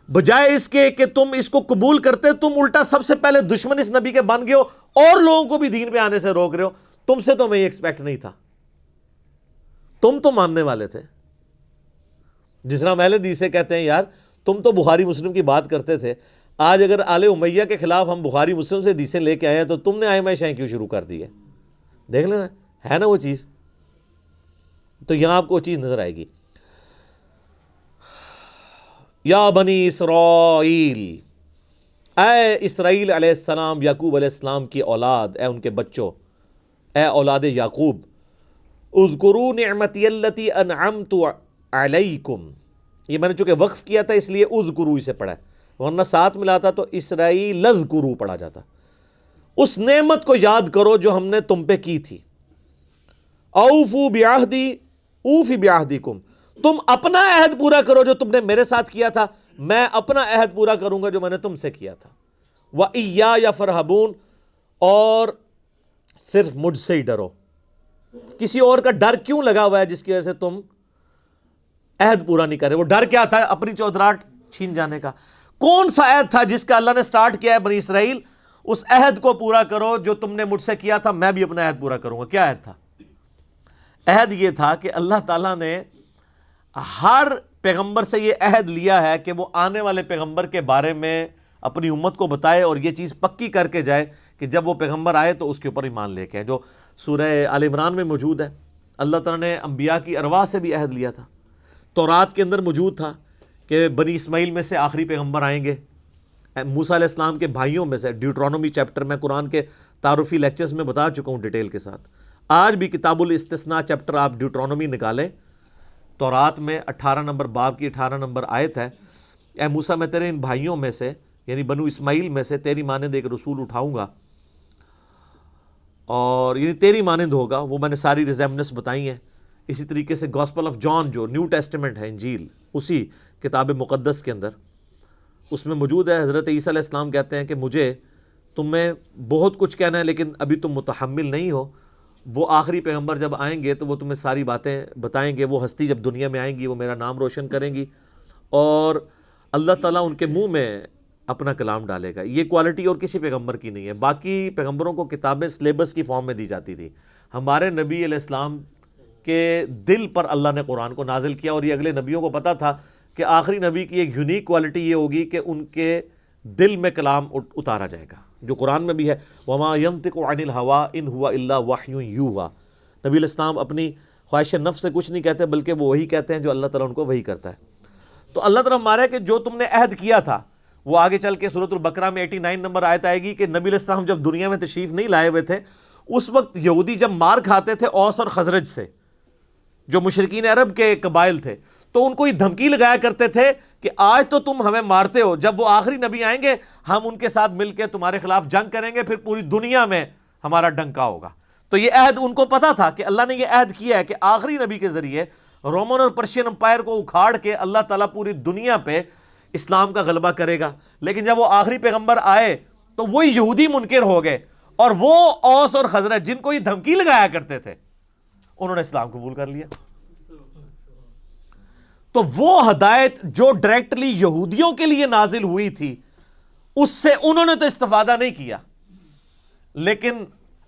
[SPEAKER 1] بجائے اس کے کہ تم اس کو قبول کرتے تم الٹا سب سے پہلے دشمن اس نبی کے بن گئے ہو اور لوگوں کو بھی دین پہ آنے سے روک رہے ہو۔ تم سے تو میں یہ ایکسپیکٹ نہیں تھا، تم تو ماننے والے تھے۔ جس طرح اہل حدیث سے کہتے ہیں یار تم تو بخاری مسلم کی بات کرتے تھے، آج اگر آل امیہ کے خلاف ہم بخاری مسلم سے حدیثیں لے کے آئے ہیں تو تم نے ائمہ شیعہ کیوں شروع کر دی ہے؟ دیکھ لینا ہے نا وہ چیز، تو یہاں آپ کو وہ چیز نظر آئے گی۔ یا بنی اسرائیل، اے اسرائیل علیہ السلام، یعقوب علیہ السلام کی اولاد، اے ان کے بچوں، اے اولاد یعقوب، اذکروا نعمتی التی انعمت علیکم، یہ میں نے چونکہ وقف کیا تھا اس لیے اذکروا اسے پڑھا ہے، ورنہ ساتھ ملاتا تو اسرائیل اذکروا پڑھا جاتا۔ اس نعمت کو یاد کرو جو ہم نے تم پہ کی تھی۔ اوفوا بعہدی اوفی بعہدکم، تم اپنا عہد پورا کرو جو تم نے میرے ساتھ کیا تھا، میں اپنا عہد پورا کروں گا جو میں نے تم سے کیا تھا۔ وَإِيَّايَ فَارْهَبُونَ، اور صرف مجھ سے ہی ڈرو۔ کسی اور کا ڈر کیوں لگا ہوا ہے جس کی وجہ سے تم عہد پورا نہیں کر رہے؟ وہ ڈر کیا تھا؟ اپنی چودراہٹ چھین جانے کا۔ کون سا عہد تھا جس کا اللہ نے سٹارٹ کیا ہے بنی اسرائیل؟ اس عہد کو پورا کرو جو تم نے مجھ سے کیا تھا، میں بھی اپنا عہد پورا کروں گا۔ کیا عہد تھا؟ عہد یہ تھا کہ اللہ تعالیٰ نے ہر پیغمبر سے یہ عہد لیا ہے کہ وہ آنے والے پیغمبر کے بارے میں اپنی امت کو بتائے اور یہ چیز پکی کر کے جائے کہ جب وہ پیغمبر آئے تو اس کے اوپر ایمان لے کے، جو سورہ آل عمران میں موجود ہے۔ اللہ تعالیٰ نے انبیاء کی ارواح سے بھی عہد لیا تھا، تورات کے اندر موجود تھا کہ بنی اسماعیل میں سے آخری پیغمبر آئیں گے، موسیٰ علیہ السلام کے بھائیوں میں سے۔ ڈیوٹرانومی چیپٹر میں قرآن کے تعارفی لیکچرز میں بتا چکا ہوں ڈیٹیل کے ساتھ۔ آج بھی کتاب الاستثناء چیپٹر آپ ڈیوٹرانومی نکالیں، تورات میں 18 نمبر باب کی 18 نمبر آیت ہے، اے موسیٰ میں تیرے ان بھائیوں میں سے یعنی بنو اسماعیل میں سے تیری مانند ایک رسول اٹھاؤں گا، اور یعنی تیری مانند ہوگا۔ وہ میں نے ساری ریزیمنس بتائی ہیں۔ اسی طریقے سے گاسپل آف جان جو نیو ٹیسٹمنٹ ہے، انجیل، اسی کتاب مقدس کے اندر اس میں موجود ہے۔ حضرت عیسیٰ علیہ السلام کہتے ہیں کہ مجھے تمہیں بہت کچھ کہنا ہے لیکن ابھی تم متحمل نہیں ہو، وہ آخری پیغمبر جب آئیں گے تو وہ تمہیں ساری باتیں بتائیں گے، وہ ہستی جب دنیا میں آئیں گی وہ میرا نام روشن کریں گی، اور اللہ تعالیٰ ان کے منہ میں اپنا کلام ڈالے گا۔ یہ کوالٹی اور کسی پیغمبر کی نہیں ہے۔ باقی پیغمبروں کو کتابیں سلیبس کی فارم میں دی جاتی تھی، ہمارے نبی علیہ السلام کے دل پر اللہ نے قرآن کو نازل کیا، اور یہ اگلے نبیوں کو پتہ تھا کہ آخری نبی کی ایک یونیک کوالٹی یہ ہوگی کہ ان کے دل میں کلام اتارا جائے گا، جو قرآن میں بھی ہے، وَمَا يَنطِقُ عَنِ الْهَوَىٰ إِنْ هُوَ إِلَّا وَحْيٌ يُوحَىٰ۔ نبی علیہ السلام اپنی خواہش نفس سے کچھ نہیں کہتے بلکہ وہ وہی کہتے ہیں جو اللہ تعالیٰ ان کو وہی کرتا ہے۔ تو اللہ تعالیٰ ہمارا ہے کہ جو تم نے عہد کیا تھا، وہ آگے چل کے سورۃ البقرہ میں 89 نمبر آیت آئے گی کہ نبی علیہ السلام جب دنیا میں تشریف نہیں لائے ہوئے تھے، اس وقت یہودی جب مار کھاتے تھے اوس اور خزرج سے، جو مشرکین عرب کے قبائل تھے، تو ان کو یہ دھمکی لگایا کرتے تھے کہ آج تو تم ہمیں مارتے ہو، جب وہ آخری نبی آئیں گے ہم ان کے ساتھ مل کے تمہارے خلاف جنگ کریں گے، پھر پوری دنیا میں ہمارا ڈنکا ہوگا۔ تو یہ عہد ان کو پتا تھا کہ اللہ نے یہ عہد کیا ہے کہ آخری نبی کے ذریعے رومن اور پرشین امپائر کو اکھاڑ کے اللہ تعالیٰ پوری دنیا پہ اسلام کا غلبہ کرے گا۔ لیکن جب وہ آخری پیغمبر آئے تو وہی یہودی منکر ہو گئے، اور وہ اوس اور خزرج جن کو یہ دھمکی لگایا کرتے تھے انہوں نے اسلام قبول کر لیا۔ تو وہ ہدایت جو ڈائریکٹلی یہودیوں کے لیے نازل ہوئی تھی اس سے انہوں نے تو استفادہ نہیں کیا، لیکن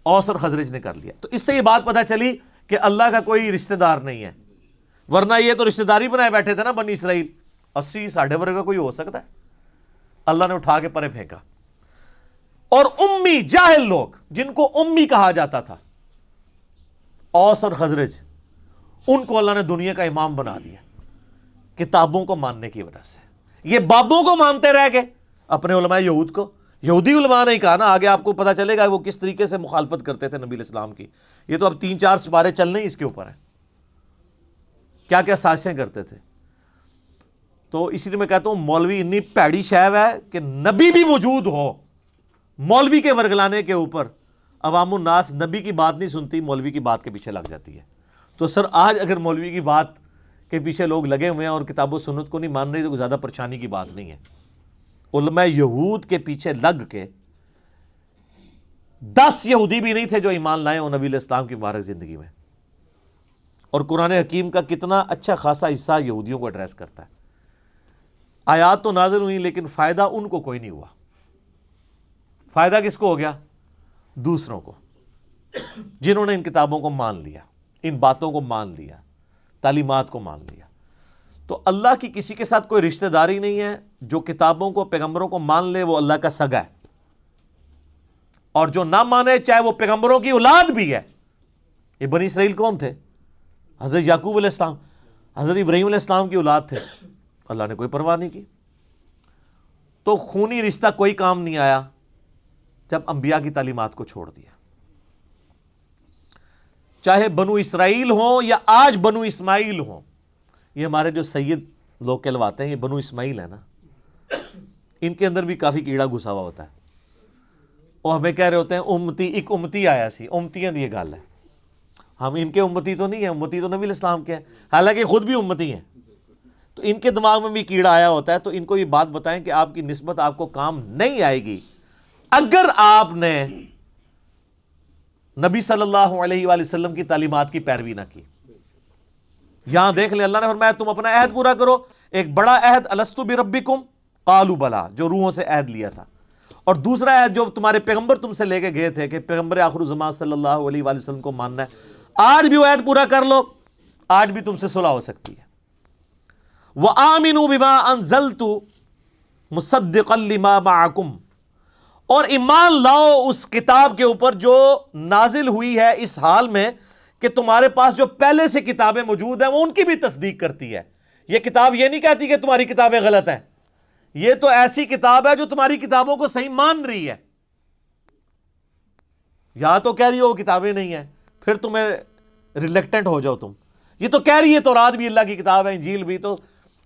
[SPEAKER 1] اوس اور خزرج نے کر لیا۔ تو اس سے یہ بات پتہ چلی کہ اللہ کا کوئی رشتہ دار نہیں ہے، ورنہ یہ تو رشتہ داری بنائے بیٹھے تھے نا بنی اسرائیل، 80 ساڑھے ورگے کا کوئی ہو سکتا ہے؟ اللہ نے اٹھا کے پرے پھینکا۔ اور امی جاہل لوگ جن کو امی کہا جاتا تھا، اوس اور خزرج، ان کو اللہ نے دنیا کا امام بنا دیا کتابوں کو ماننے کی وجہ سے۔ یہ بابوں کو مانتے رہ گئے، اپنے علماء یہود کو، یہودی علماء نے کہا نا، آگے آپ کو پتہ چلے گا وہ کس طریقے سے مخالفت کرتے تھے نبی علیہ السلام کی۔ یہ تو اب 3-4 سپارے چلنے ہی اس کے اوپر ہیں، کیا کیا سازشیں کرتے تھے۔ تو اسی لیے میں کہتا ہوں مولوی اتنی پیڑی شیو ہے کہ نبی بھی موجود ہو، مولوی کے ورگلانے کے اوپر عوام الناس نبی کی بات نہیں سنتی، مولوی کی بات کے پیچھے لگ جاتی ہے۔ تو سر آج اگر مولوی کی بات کے پیچھے لوگ لگے ہوئے ہیں اور کتاب و سنت کو نہیں مان رہے تو کوئی زیادہ پریشانی کی بات نہیں ہے۔ علماء یہود کے پیچھے لگ کے 10 یہودی بھی نہیں تھے جو ایمان لائے اور نبی علیہ السلام کی مبارک زندگی میں۔ اور قرآن حکیم کا کتنا اچھا خاصا حصہ یہودیوں کو ایڈریس کرتا ہے۔ آیات تو نازل ہوئی لیکن فائدہ ان کو کوئی نہیں ہوا۔ فائدہ کس کو ہو گیا؟ دوسروں کو، جنہوں نے ان کتابوں کو مان لیا، ان باتوں کو مان لیا، تعلیمات کو مان لیا۔ تو اللہ کی کسی کے ساتھ کوئی رشتہ داری نہیں ہے۔ جو کتابوں کو، پیغمبروں کو مان لے وہ اللہ کا سگا ہے، اور جو نہ مانے چاہے وہ پیغمبروں کی اولاد بھی ہے۔ یہ بنی اسرائیل کون تھے؟ حضرت یعقوب علیہ السلام، حضرت ابراہیم علیہ السلام کی اولاد تھے، اللہ نے کوئی پرواہ نہیں کی۔ تو خونی رشتہ کوئی کام نہیں آیا جب انبیاء کی تعلیمات کو چھوڑ دیا، چاہے بنو اسرائیل ہوں یا آج بنو اسماعیل ہوں۔ یہ ہمارے جو سید لوگ کہلواتے ہیں یہ بنو اسماعیل ہے نا، ان کے اندر بھی کافی کیڑا گھسا ہوا ہوتا ہے، اور ہمیں کہہ رہے ہوتے ہیں امتی، ایک امتی آیا سی، امتیاں دی یہ گل ہے۔ ہم ان کے امتی تو نہیں ہیں، امتی تو نبی علیہ السلام کے ہیں، حالانکہ خود بھی امتی ہیں۔ تو ان کے دماغ میں بھی کیڑا آیا ہوتا ہے، تو ان کو یہ بات بتائیں کہ آپ کی نسبت آپ کو کام نہیں آئے گی اگر آپ نے نبی صلی اللہ علیہ وآلہ وسلم کی تعلیمات کی پیروی نہ کی۔ یہاں دیکھ لیں اللہ نے فرمایا تم اپنا عہد پورا کرو، ایک بڑا عہد الستو بربکم قالوا بلا، جو روحوں سے عہد لیا تھا، اور دوسرا عہد جو تمہارے پیغمبر تم سے لے کے گئے تھے کہ پیغمبر آخر الزمان صلی اللہ علیہ وآلہ وسلم کو ماننا ہے۔ آج بھی وہ عہد پورا کر لو، آج بھی تم سے صلح ہو سکتی ہے۔ وآمنوا بما انزلت مصدقا لما معکم، اور ایمان لاؤ اس کتاب کے اوپر جو نازل ہوئی ہے اس حال میں کہ تمہارے پاس جو پہلے سے کتابیں موجود ہیں وہ ان کی بھی تصدیق کرتی ہے۔ یہ کتاب یہ نہیں کہتی کہ تمہاری کتابیں غلط ہیں، یہ تو ایسی کتاب ہے جو تمہاری کتابوں کو صحیح مان رہی ہے۔ یا تو کہہ رہی ہو وہ کتابیں نہیں ہیں، پھر تمہیں ریلیکٹنٹ ہو جاؤ تم۔ یہ تو کہہ رہی ہے تورات بھی اللہ کی کتاب ہے، انجیل بھی، تو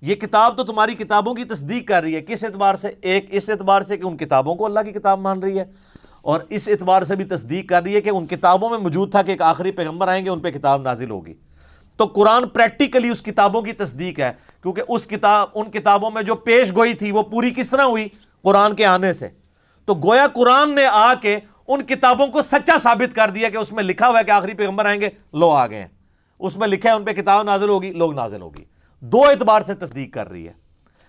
[SPEAKER 1] یہ کتاب تو تمہاری کتابوں کی تصدیق کر رہی ہے۔ کس اعتبار سے؟ ایک اس اعتبار سے کہ ان کتابوں کو اللہ کی کتاب مان رہی ہے، اور اس اعتبار سے بھی تصدیق کر رہی ہے کہ ان کتابوں میں موجود تھا کہ ایک آخری پیغمبر آئیں گے، ان پہ کتاب نازل ہوگی۔ تو قرآن پریکٹیکلی اس کتابوں کی تصدیق ہے، کیونکہ ان کتابوں میں جو پیش گوئی تھی وہ پوری کس طرح ہوئی؟ قرآن کے آنے سے۔ تو گویا قرآن نے آ کے ان کتابوں کو سچا ثابت کر دیا کہ اس میں لکھا ہوا ہے کہ آخری پیغمبر آئیں گے، لو آ گئے ہیں۔ اس میں لکھا ہے ان پہ کتاب نازل ہوگی، لوگ نازل ہوگی۔ دو اعتبار سے تصدیق کر رہی ہے،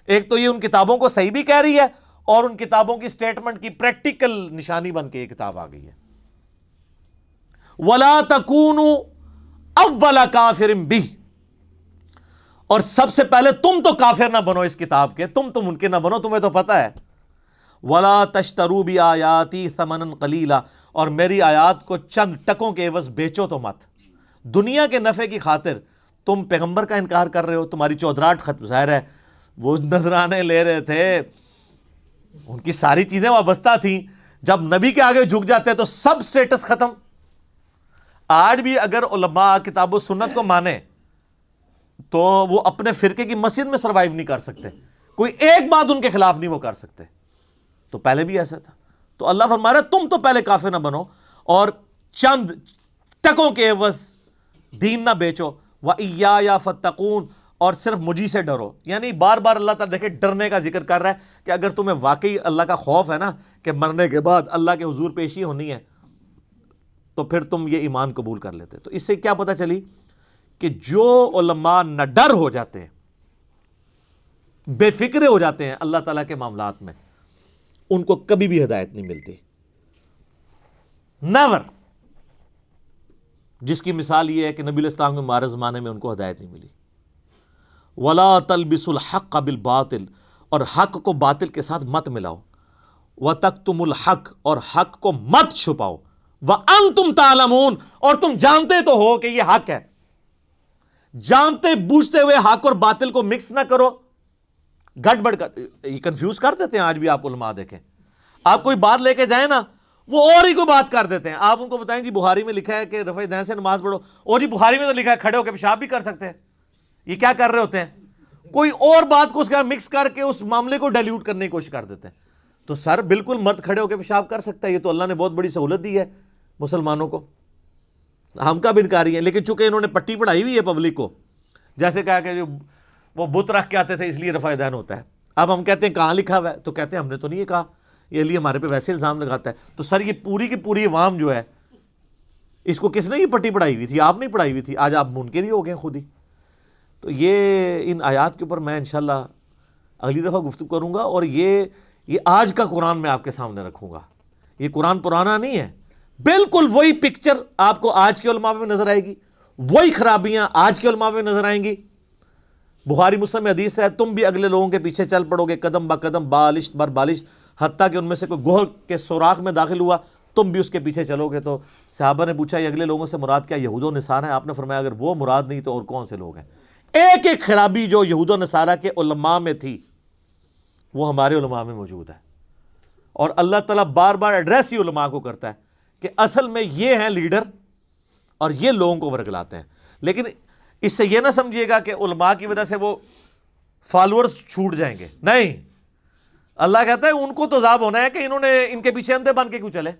[SPEAKER 1] ایک تو یہ ان کتابوں کو صحیح بھی کہہ رہی ہے، اور ان کتابوں کی سٹیٹمنٹ کی پریکٹیکل نشانی بن کے یہ کتاب آ گئی ہے۔ وَلَا تَكُونُوا أَوَّلَ كَافِرٍ بِهِ، اور سب سے پہلے تم تو کافر نہ بنو اس کتاب کے، تم تو منکر نہ بنو، تمہیں تو پتہ ہے۔ وَلَا تَشْتَرُوا بِآيَاتِي ثَمَنًا قَلِيلًا، اور میری آیات کو چند ٹکوں کے عوض بیچو تو مت۔ دنیا کے نفع کی خاطر تم پیغمبر کا انکار کر رہے ہو، تمہاری چودراہٹ ختم، ظاہر ہے وہ نذرانے لے رہے تھے، ان کی ساری چیزیں وابستہ تھیں، جب نبی کے آگے جھک جاتے تو سب سٹیٹس ختم۔ آج بھی اگر علماء کتاب و سنت کو مانے تو وہ اپنے فرقے کی مسجد میں سروائیو نہیں کر سکتے، کوئی ایک بات ان کے خلاف نہیں وہ کر سکتے۔ تو پہلے بھی ایسا تھا۔ تو اللہ فرما رہا ہے تم تو پہلے کافر نہ بنو اور چند ٹکوں کے عوض دین نہ بیچو، وَإِيَّايَ فَاتَّقُونَ، اور صرف مجھی سے ڈرو۔ یعنی بار بار اللہ تعالیٰ دیکھے ڈرنے کا ذکر کر رہا ہے کہ اگر تمہیں واقعی اللہ کا خوف ہے نا کہ مرنے کے بعد اللہ کے حضور پیشی ہونی ہے، تو پھر تم یہ ایمان قبول کر لیتے۔ تو اس سے کیا پتہ چلی کہ جو علماء نہ ڈر ہو جاتے ہیں، بے فکرے ہو جاتے ہیں اللہ تعالیٰ کے معاملات میں، ان کو کبھی بھی ہدایت نہیں ملتی، نیور۔ جس کی مثال یہ ہے کہ نبی علیہ السلام کے مبارک زمانے میں ان کو ہدایت نہیں ملی۔ وَلَا تَلْبِسُوا الْحَقَّ بِالْبَاطِلِ، اور حق کو باطل کے ساتھ مت ملاؤ۔ وَتَكْتُمُوا الْحَقَّ، اور حق کو مت چھپاؤ۔ وَأَنْتُمْ تَعْلَمُونَ، اور تم جانتے تو ہو کہ یہ حق ہے. جانتے بوجھتے ہوئے حق اور باطل کو مکس نہ کرو. گڑبڑ کر یہ کنفیوز کر دیتے ہیں. آج بھی آپ علماء دیکھیں، آپ کوئی بات لے کے جائیں نا، وہ اور ہی کوئی بات کر دیتے ہیں. آپ ان کو بتائیں جی بخاری میں لکھا ہے کہ رفع دین سے نماز پڑھو، اور جی بخاری میں تو لکھا ہے کھڑے ہو کے پیشاب بھی کر سکتے ہیں. یہ کیا کر رہے ہوتے ہیں؟ کوئی اور بات کو اس کا مکس کر کے اس معاملے کو ڈائلیوٹ کرنے کی کوشش کر دیتے ہیں. تو سر بالکل مرد کھڑے ہو کے پیشاب کر سکتا ہے، یہ تو اللہ نے بہت بڑی سہولت دی ہے مسلمانوں کو. ہم کا بھی انکاری ہے، لیکن چونکہ انہوں نے پٹی پڑھائی ہوئی ہے پبلک کو، جیسے کہا کہ جو وہ بت رکھ کے آتے تھے اس لیے رفع دین ہوتا ہے. اب ہم کہتے ہیں کہاں لکھا ہوا ہے، تو کہتے ہیں ہم نے تو نہیں یہ کہا، یہ لیے ہمارے پہ ویسے الزام لگاتا ہے. تو سر یہ پوری کی پوری عوام جو ہے، اس کو کس نے یہ پٹی پڑھائی ہوئی تھی؟ آپ نہیں پڑھائی ہوئی تھی. آج آپ منکر ہی ہو گئے خود ہی. تو یہ ان آیات کے اوپر میں انشاءاللہ اگلی دفعہ گفتگو کروں گا، اور یہ آج کا قرآن میں آپ کے سامنے رکھوں گا. یہ قرآن پرانا نہیں ہے، بالکل وہی پکچر آپ کو آج کے علماء میں نظر آئے گی، وہی خرابیاں آج کے علماء میں نظر آئیں گی. بخاری مسلم میں حدیث ہے، تم بھی اگلے لوگوں کے پیچھے چل پڑو گے قدم با قدم، بالشت بر بالشت، حتیٰ کہ ان میں سے کوئی گوہر کے سوراخ میں داخل ہوا تم بھی اس کے پیچھے چلو گے. تو صحابہ نے پوچھا یہ اگلے لوگوں سے مراد کیا یہود و نصارہ ہیں؟ آپ نے فرمایا اگر وہ مراد نہیں تو اور کون سے لوگ ہیں؟ ایک ایک خرابی جو یہود و نصارہ کے علماء میں تھی وہ ہمارے علماء میں موجود ہے. اور اللہ تعالیٰ بار بار ایڈریس ہی علماء کو کرتا ہے کہ اصل میں یہ ہیں لیڈر اور یہ لوگوں کو ورگلاتے ہیں. لیکن اس سے یہ نہ سمجھیے گا کہ علماء کی وجہ سے وہ فالورز چھوٹ جائیں گے، نہیں. اللہ کہتا ہے ان کو تو عذاب ہونا ہے کہ انہوں نے ان کے پیچھے اندھے بن کے کیوں چلے.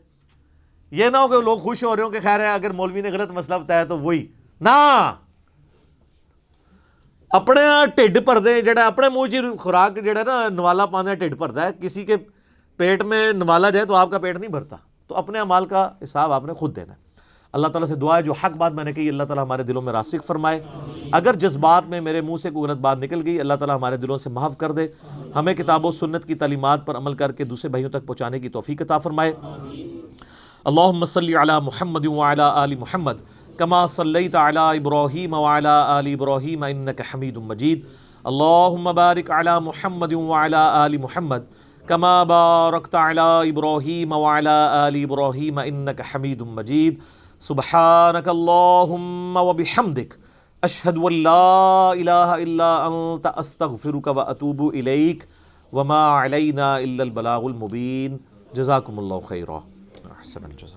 [SPEAKER 1] یہ نہ ہو کہ لوگ خوش ہو رہے ہوں کہ خیر ہے اگر مولوی نے غلط مسئلہ بتایا تو وہی نہ اپنے ٹھڈ پردے جڑا اپنے منہ چ خوراک جڑا نا نوالا پانا ٹھڈ پردا ہے. کسی کے پیٹ میں نوالا جائے تو آپ کا پیٹ نہیں بھرتا. تو اپنے اعمال کا حساب آپ نے خود دینا ہے. اللہ تعالیٰ سے دعا ہے جو حق بات میں نے کہی اللہ تعالیٰ ہمارے دلوں میں راسخ فرمائے. اگر جذبات میں میرے منہ سے کوئی غلط بات نکل گئی اللہ تعالیٰ ہمارے دلوں سے معاف کر دے. ہمیں کتاب و سنت کی تعلیمات پر عمل کر کے دوسرے بھائیوں تک پہنچانے کی توفیق عطا فرمائے. اللہم صلی علی محمد وعلی آل محمد کما صلیت علی ابراہیم وعلی آل ابراہیم انک حمید مجید. اللہم بارک علی محمد وعلی آل محمد کما بارکت علی ابراہیم وعلی آل ابراہیم انک حمید مجید. سبحانک اللہم وبحمدک اشہد ان لا الہ الا انت استغفرک واتوب الیک وما علینا الا البلاغ المبین. جزاکم اللہ خیرا. احسن الجزاء.